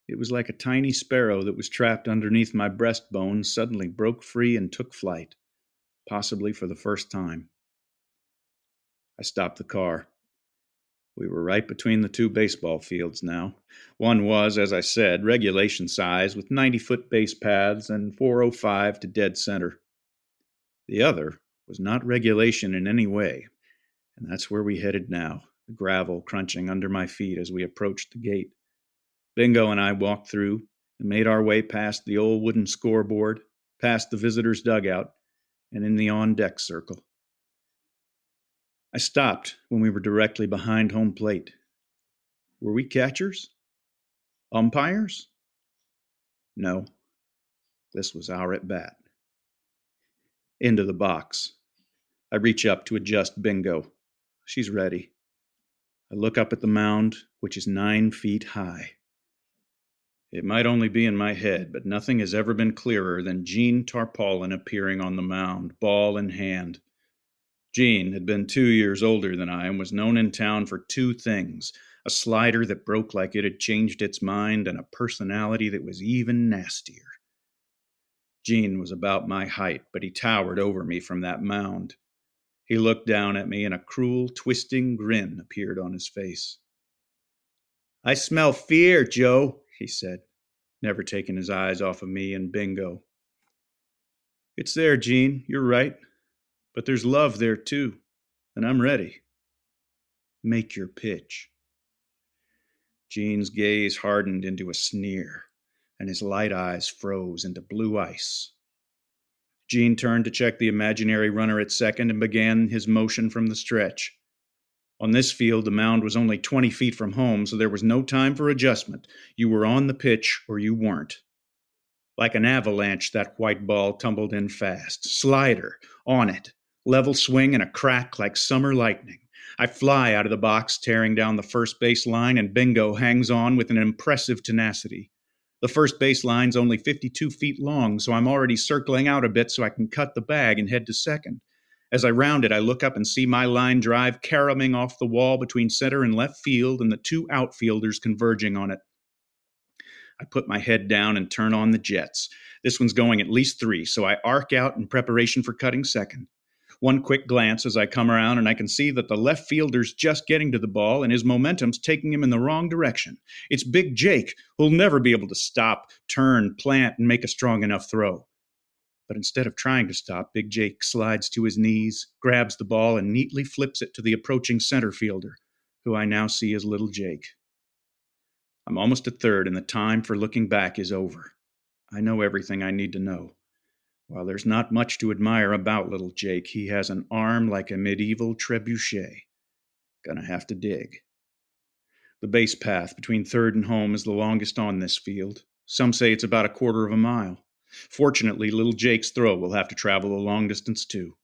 It was like a tiny sparrow that was trapped underneath my breastbone suddenly broke free and took flight, possibly for the first time. I stopped the car. We were right between the two baseball fields now. One was, as I said, regulation size with 90-foot base paths and 405 to dead center. The other was not regulation in any way, and that's where we headed now, the gravel crunching under my feet as we approached the gate. Bingo and I walked through and made our way past the old wooden scoreboard, past the visitors' dugout, and in the on-deck circle. I stopped when we were directly behind home plate. Were we catchers? Umpires? No. This was our at-bat. Into the box. I reach up to adjust Bingo. She's ready. I look up at the mound, which is 9 feet high. It might only be in my head, but nothing has ever been clearer than Gene Tarpaulin appearing on the mound, ball in hand. Gene had been 2 years older than I and was known in town for 2 things: a slider that broke like it had changed its mind, and a personality that was even nastier. Gene was about my height, but he towered over me from that mound. He looked down at me, and a cruel, twisting grin appeared on his face. "I smell fear, Joe," he said, never taking his eyes off of me and Bingo. "It's there, Gene, you're right. But there's love there, too, and I'm ready." "Make your pitch." Gene's gaze hardened into a sneer, and his light eyes froze into blue ice. Gene turned to check the imaginary runner at second and began his motion from the stretch. On this field, the mound was only 20 feet from home, so there was no time for adjustment. You were on the pitch or you weren't. Like an avalanche, that white ball tumbled in fast. Slider, on it. Level swing and a crack like summer lightning. I fly out of the box, tearing down the first base line, and Bingo hangs on with an impressive tenacity. The first base line's only 52 feet long, so I'm already circling out a bit so I can cut the bag and head to second. As I round it, I look up and see my line drive caroming off the wall between center and left field and the 2 outfielders converging on it. I put my head down and turn on the jets. This one's going at least 3, so I arc out in preparation for cutting second. One quick glance as I come around, and I can see that the left fielder's just getting to the ball, and his momentum's taking him in the wrong direction. It's Big Jake, who'll never be able to stop, turn, plant, and make a strong enough throw. But instead of trying to stop, Big Jake slides to his knees, grabs the ball, and neatly flips it to the approaching center fielder, who I now see as Little Jake. I'm almost at third, and the time for looking back is over. I know everything I need to know. While there's not much to admire about little Jake, he has an arm like a medieval trebuchet. Gonna have to dig. The base path between 3rd and home is the longest on this field. Some say it's about a quarter of a mile. Fortunately, little Jake's throw will have to travel a long distance too.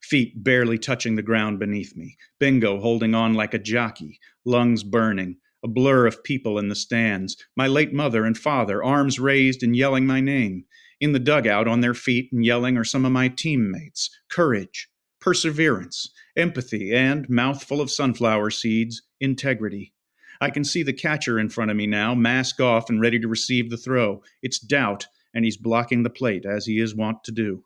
Feet barely touching the ground beneath me. Bingo holding on like a jockey. Lungs burning. A blur of people in the stands. My late mother and father, arms raised and yelling my name. In the dugout, on their feet and yelling, are some of my teammates. Courage, perseverance, empathy, and, mouthful of sunflower seeds, integrity. I can see the catcher in front of me now, mask off and ready to receive the throw. It's Doubt, and he's blocking the plate, as he is wont to do.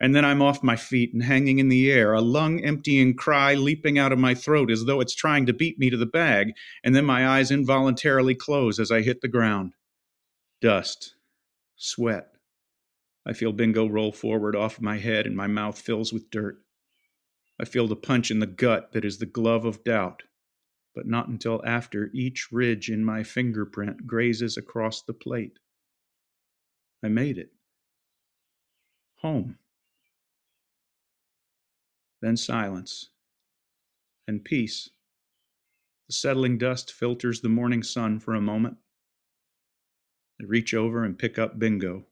And then I'm off my feet and hanging in the air, a lung-emptying cry leaping out of my throat as though it's trying to beat me to the bag, and then my eyes involuntarily close as I hit the ground. Dust. Sweat. I feel Bingo roll forward off my head and my mouth fills with dirt. I feel the punch in the gut that is the glove of Doubt, but not until after each ridge in my fingerprint grazes across the plate. I made it. Home. Then silence. And peace. The settling dust filters the morning sun for a moment. I reach over and pick up Bingo,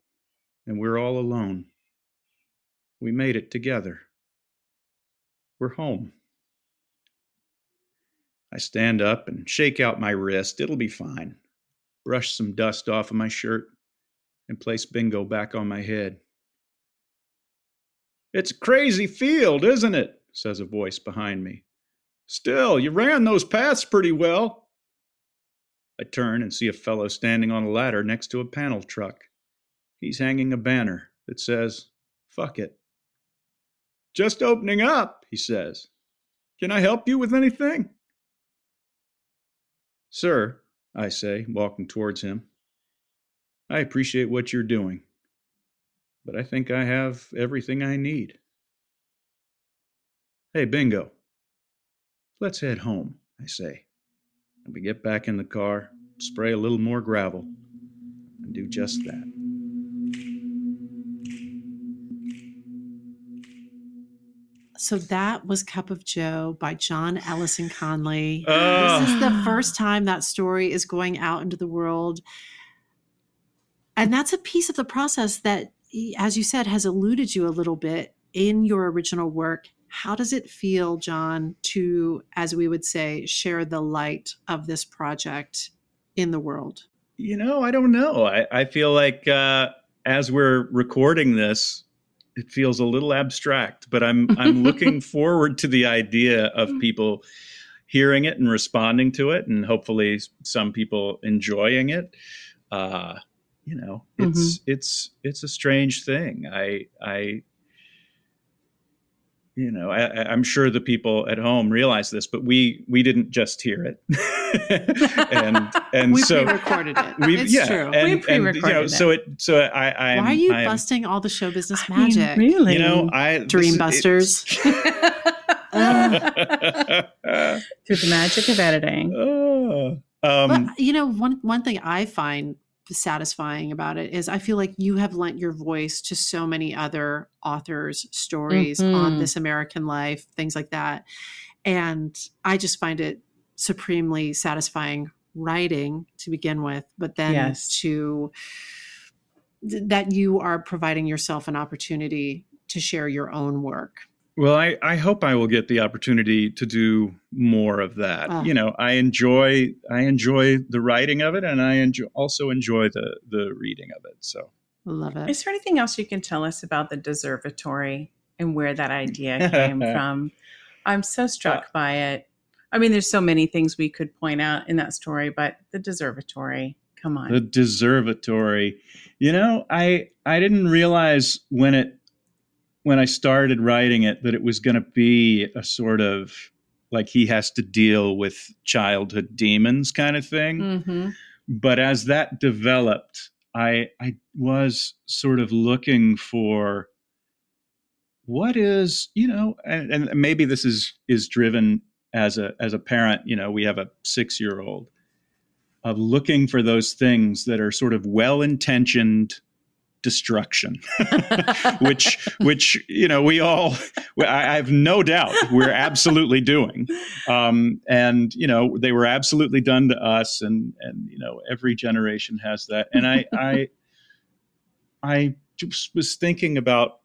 and we're all alone. We made it together. We're home. I stand up and shake out my wrist. It'll be fine. Brush some dust off of my shirt and place Bingo back on my head. It's a crazy field, isn't it? Says a voice behind me. Still, you ran those paths pretty well. I turn and see a fellow standing on a ladder next to a panel truck. He's hanging a banner that says, "Fuck it." Just opening up, he says. Can I help you with anything? Sir, I say, walking towards him, I appreciate what you're doing, but I think I have everything I need. Hey, Bingo, let's head home, I say. And we get back in the car, spray a little more gravel, and do just that. So that was Cup of Joe by John Ellison Conlee. This is the first time that story is going out into the world. And that's a piece of the process that, as you said, has eluded you a little bit in your original work. How does it feel, John, to, as we would say, share the light of this project in the world? You know, I don't know. I feel like as we're recording this, it feels a little abstract, but I'm looking forward to the idea of people hearing it and responding to it, and hopefully some people enjoying it. You know, it's a strange thing. I'm sure the people at home realize this, but we didn't just hear it, and we so pre-recorded it. It's true. We pre-recorded it. Why are you busting all the show business magic? Really? You know, Dream busters. Through the magic of editing. But you know, one thing I find satisfying about it is I feel like you have lent your voice to so many other authors' stories on This American Life, things like that. And I just find it supremely satisfying writing to begin with, but then that you are providing yourself an opportunity to share your own work. Well, I hope I will get the opportunity to do more of that. You know, I enjoy the writing of it, and I also enjoy the reading of it. So I love it. Is there anything else you can tell us about the Deservatory and where that idea came from? I'm so struck by it. I mean, there's so many things we could point out in that story, but the Deservatory, come on. The Deservatory. You know, I didn't realize when I started writing it, that it was going to be a sort of like he has to deal with childhood demons kind of thing. Mm-hmm. But as that developed, I was sort of looking for what is, you know, and maybe this is driven as a parent, you know, we have a 6-year-old, of looking for those things that are sort of well-intentioned self-destruction, which I have no doubt we're absolutely doing. And, they were absolutely done to us, and every generation has that. And I just was thinking about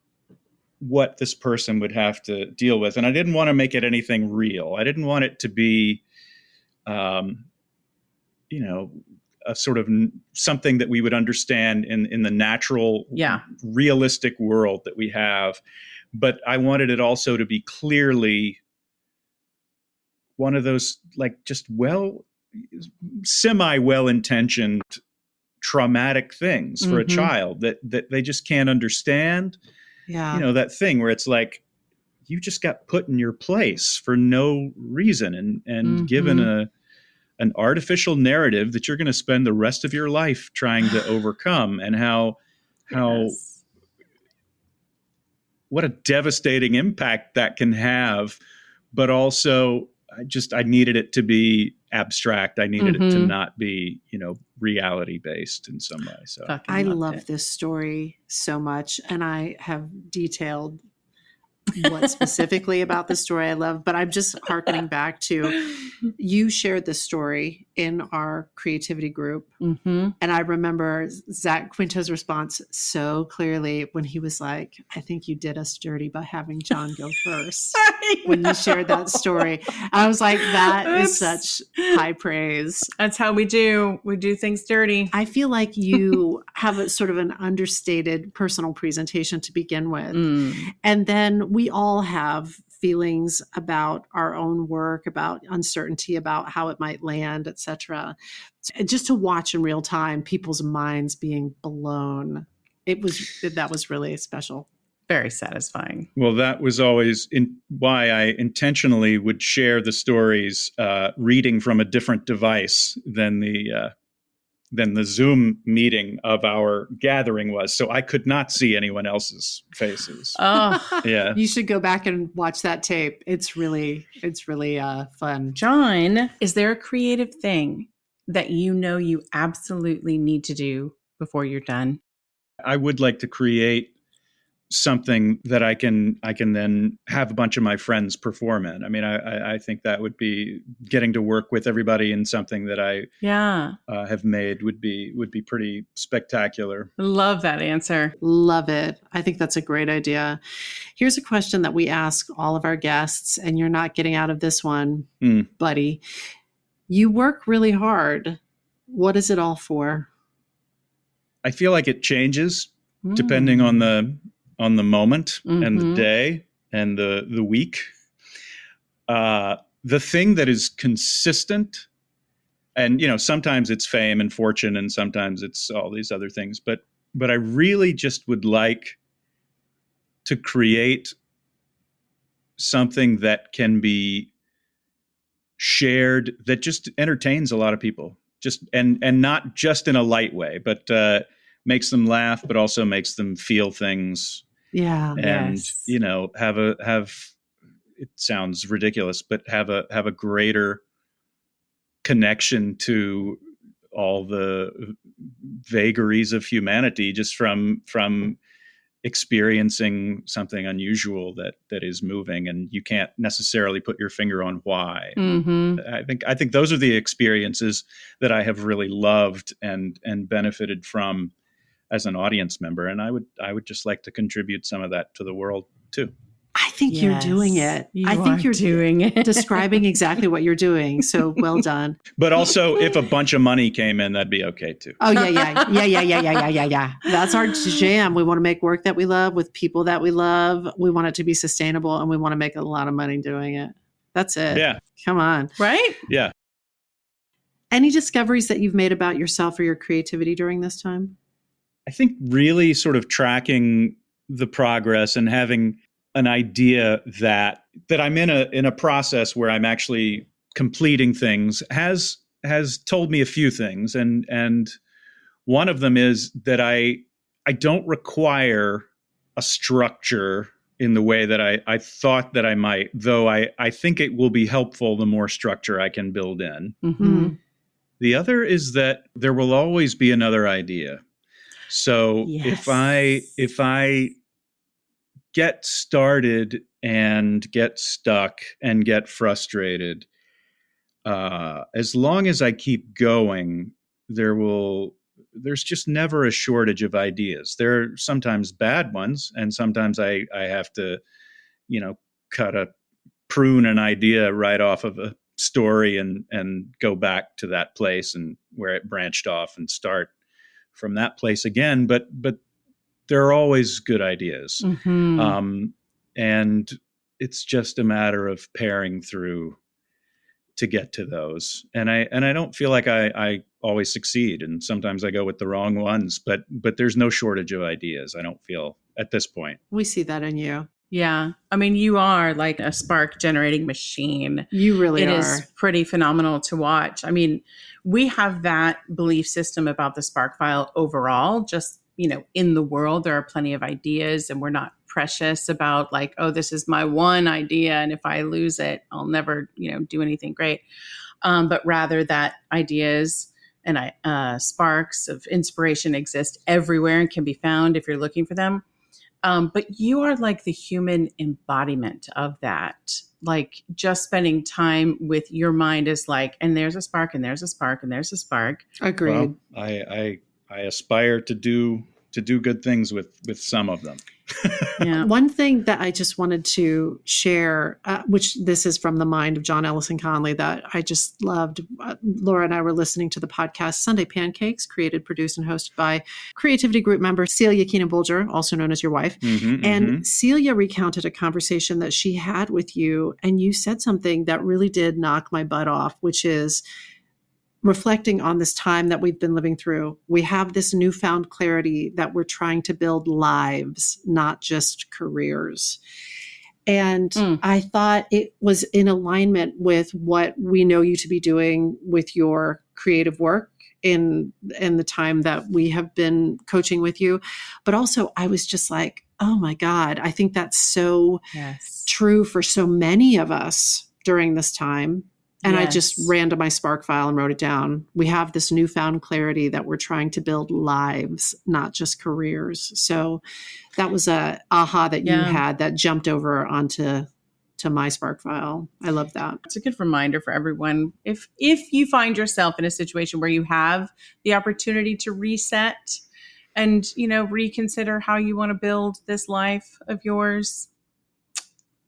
what this person would have to deal with. And I didn't want to make it anything real. I didn't want it to be, a sort of something that we would understand in the natural, realistic world that we have. But I wanted it also to be clearly one of those, like, just semi-well-intentioned traumatic things for a child that they just can't understand. Yeah. That thing where it's like, you just got put in your place for no reason and given an artificial narrative that you're going to spend the rest of your life trying to overcome, and what a devastating impact that can have. But also I needed it to be abstract. I needed it to not be, reality based in some way. So I love this story so much, and I have detailed what specifically about the story I love, but I'm just hearkening back to, you shared this story in our creativity group. And I remember Zach Quinto's response so clearly when he was like, I think you did us dirty by having John go first. When you shared that story, I was like, that is such high praise. That's how we do things dirty. I feel like you have a sort of an understated personal presentation to begin with. And then we all have feelings about our own work, about uncertainty, about how it might land, etc. Just to watch in real time people's minds being blown, that was really special. Very satisfying. Well, that was always why I intentionally would share the stories reading from a different device than the Zoom meeting of our gathering was. So I could not see anyone else's faces. Oh, yeah. You should go back and watch that tape. It's really fun. John, is there a creative thing that you absolutely need to do before you're done? I would like to create something that I can then have a bunch of my friends perform in. I mean, I think that would be getting to work with everybody in something that I have made would be pretty spectacular. Love that answer. Love it. I think that's a great idea. Here's a question that we ask all of our guests, and you're not getting out of this one, buddy. You work really hard. What is it all for? I feel like it changes depending on the moment and the day and the week. The thing that is consistent, and sometimes it's fame and fortune, and sometimes it's all these other things, but I really just would like to create something that can be shared, that just entertains a lot of people, just and not just in a light way, but makes them laugh, but also makes them feel things. Yeah. And, have it sounds ridiculous, but have a greater connection to all the vagaries of humanity just from experiencing something unusual that is moving, and you can't necessarily put your finger on why. I think those are the experiences that I have really loved and benefited from as an audience member, and I would just like to contribute some of that to the world too. I think you're doing it. I think you're doing it. Describing exactly what you're doing. So well done. But also, if a bunch of money came in, that'd be okay too. Oh yeah. That's our jam. We want to make work that we love with people that we love. We want it to be sustainable, and we want to make a lot of money doing it. That's it. Yeah. Come on. Right? Yeah. Any discoveries that you've made about yourself or your creativity during this time? I think really sort of tracking the progress and having an idea that I'm in a process where I'm actually completing things has told me a few things, and one of them is that I don't require a structure in the way that I thought that I might, though I think it will be helpful the more structure I can build in. The other is that there will always be another idea. So Yes. if I get started and get stuck and get frustrated, as long as I keep going, there's just never a shortage of ideas. There are sometimes bad ones, and sometimes I have to, prune an idea right off of a story and go back to that place and where it branched off and start from that place again. But there are always good ideas. Mm-hmm. And it's just a matter of pairing through to get to those. And I don't feel like I always succeed. And sometimes I go with the wrong ones, but there's no shortage of ideas, I don't feel, at this point. We see that in you. Yeah. I mean, you are like a spark generating machine. You really are. It is pretty phenomenal to watch. I mean, we have that belief system about the spark file overall. Just, in the world, there are plenty of ideas, and we're not precious about like, oh, this is my one idea, and if I lose it, I'll never, do anything great. But rather that ideas and sparks of inspiration exist everywhere and can be found if you're looking for them. But you are like the human embodiment of that. Like just spending time with your mind is like, and there's a spark, and there's a spark, and there's a spark. Agreed. Well, I aspire to do good things with some of them. Yeah. One thing that I just wanted to share, which this is from the mind of John Ellison Conlee, that I just loved. Laura and I were listening to the podcast Sunday Pancakes, created, produced, and hosted by Creativity Group member Celia Keenan-Bolger, also known as your wife. Mm-hmm, and Celia recounted a conversation that she had with you, and you said something that really did knock my butt off, which is reflecting on this time that we've been living through. We have this newfound clarity that we're trying to build lives, not just careers. And I thought it was in alignment with what we know you to be doing with your creative work in the time that we have been coaching with you. But also I was just like, oh my God, I think that's so true for so many of us during this time. And I just ran to my Spark file and wrote it down. We have this newfound clarity that we're trying to build lives, not just careers. So that was a aha that you had that jumped over onto my Spark file. I love that. It's a good reminder for everyone. If you find yourself in a situation where you have the opportunity to reset and, reconsider how you want to build this life of yours,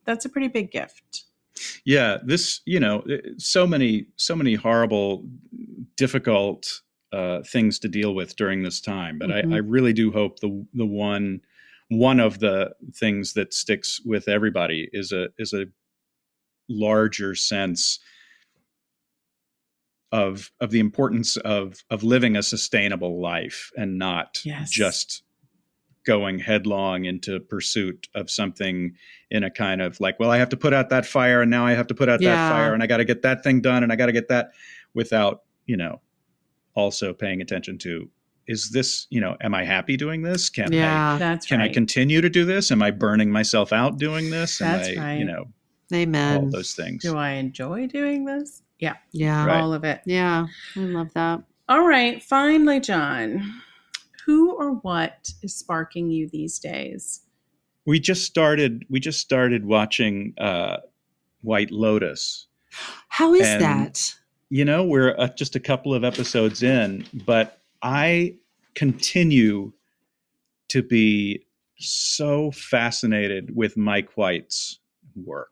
that's a pretty big gift. Yeah, this, so many horrible, difficult things to deal with during this time. But I really do hope the one of the things that sticks with everybody is a larger sense of the importance of living a sustainable life and not just going headlong into pursuit of something in a kind of like, well, I have to put out that fire, and now I have to put out that fire, and I got to get that thing done, and I got to get that, without, also paying attention to, is this, am I happy doing this? Can I continue to do this? Am I burning myself out doing this? That's right. Amen. All those things. Do I enjoy doing this? Yeah. Yeah. Right. All of it. Yeah. I love that. All right. Finally, John, who or what is sparking you these days? We just started watching White Lotus. How is that? We're just a couple of episodes in, but I continue to be so fascinated with Mike White's work.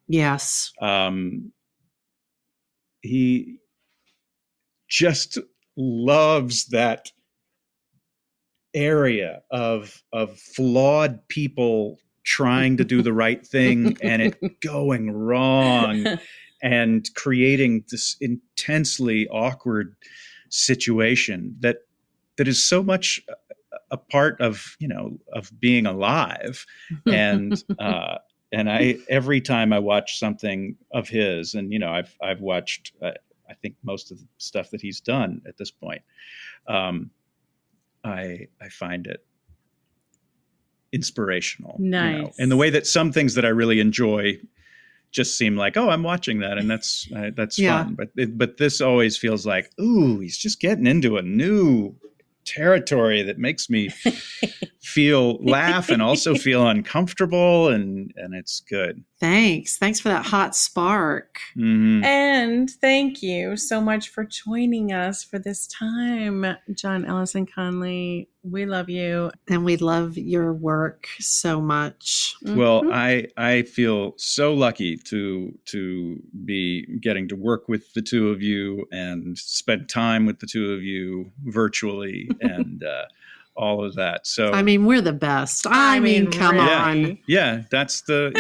Yes. He just loves that area of flawed people trying to do the right thing and it going wrong, and creating this intensely awkward situation that is so much a part of being alive. And I, every time I watch something of his, and I've watched I think most of the stuff that he's done at this point, I find it inspirational. Nice. In the way that some things that I really enjoy just seem like, oh, I'm watching that, and that's fun. But this always feels like, ooh, he's just getting into a new territory that makes me laugh and also feel uncomfortable, and it's good. Thanks for that hot spark. Mm-hmm. And thank you so much for joining us for this time, John Ellison Conlee. We love you. And we love your work so much. Well, I feel so lucky to be getting to work with the two of you and spend time with the two of you virtually and all of that. So I mean, we're the best. I mean, come really. on. Yeah, that's the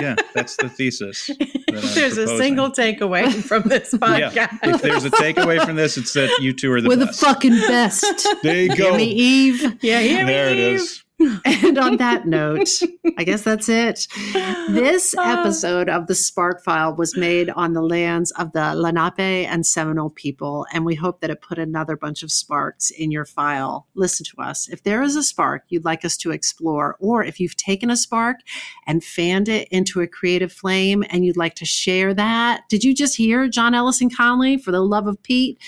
thesis. If there's a single takeaway from this podcast. Yeah, if there's a takeaway from this, it's that you two are the We're best. the fucking best. There you go. Hear me, Eve. Yeah, There it is. And on that note, I guess that's it. This episode of the Spark File was made on the lands of the Lenape and Seminole people, and we hope that it put another bunch of sparks in your file. Listen to us. If there is a spark you'd like us to explore, or if you've taken a spark and fanned it into a creative flame and you'd like to share that, did you just hear John Ellison Conlee, for the love of Pete?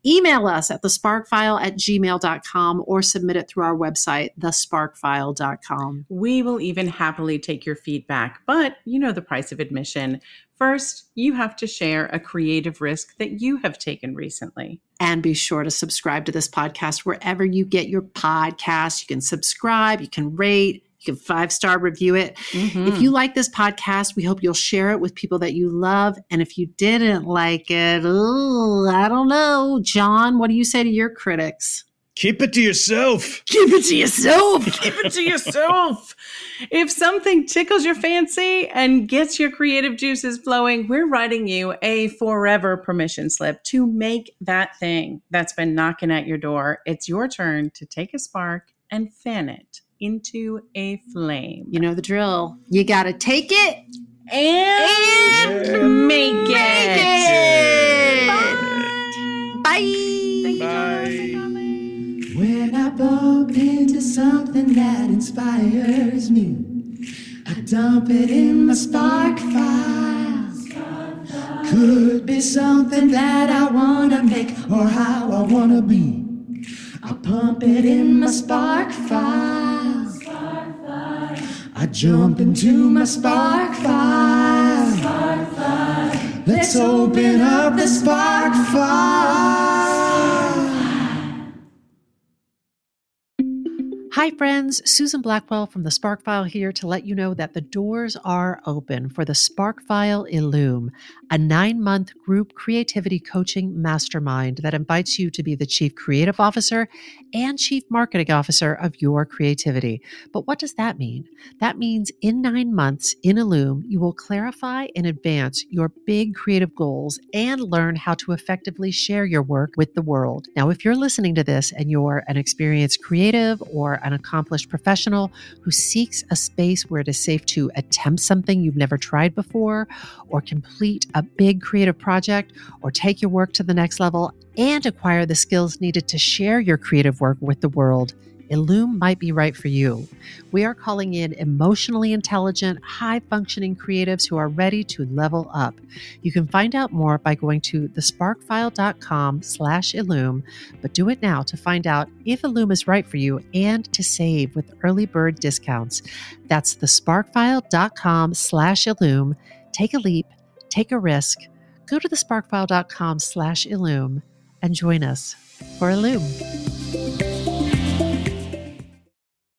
Email us at thesparkfile@gmail.com or submit it through our website, thesparkfile.com. We will even happily take your feedback, but you know the price of admission. First, you have to share a creative risk that you have taken recently. And be sure to subscribe to this podcast wherever you get your podcasts. You can subscribe, you can rate, you can 5-star review it. Mm-hmm. If you like this podcast, we hope you'll share it with people that you love. And if you didn't like it, I don't know. John, what do you say to your critics? Keep it to yourself. Keep it to yourself. Keep it to yourself. If something tickles your fancy and gets your creative juices flowing, we're writing you a forever permission slip to make that thing that's been knocking at your door. It's your turn to take a spark and fan it into a flame. You know the drill. You got to take it and make it. Bye. Bye. When I bump into something that inspires me, I dump it in my spark file. Could be something that I want to make or how I want to be. I pump it in my spark file. I jump into my spark file. Let's open up the spark file. Hi, friends. Susan Blackwell from the Spark File here to let you know that the doors are open for the Spark File Illume, a 9-month group creativity coaching mastermind that invites you to be the Chief Creative Officer and Chief Marketing Officer of your creativity. But what does that mean? That means in 9 months in Illume, you will clarify and advance your big creative goals and learn how to effectively share your work with the world. Now, if you're listening to this and you're an experienced creative or an accomplished professional who seeks a space where it is safe to attempt something you've never tried before, or complete a big creative project, or take your work to the next level and acquire the skills needed to share your creative work with the world, Illume might be right for you. We are calling in emotionally intelligent, high-functioning creatives who are ready to level up. You can find out more by going to thesparkfile.com/Illume, but do it now to find out if Illume is right for you and to save with early bird discounts. That's thesparkfile.com/Illume. Take a leap, take a risk. Go to thesparkfile.com/Illume and join us for Illume.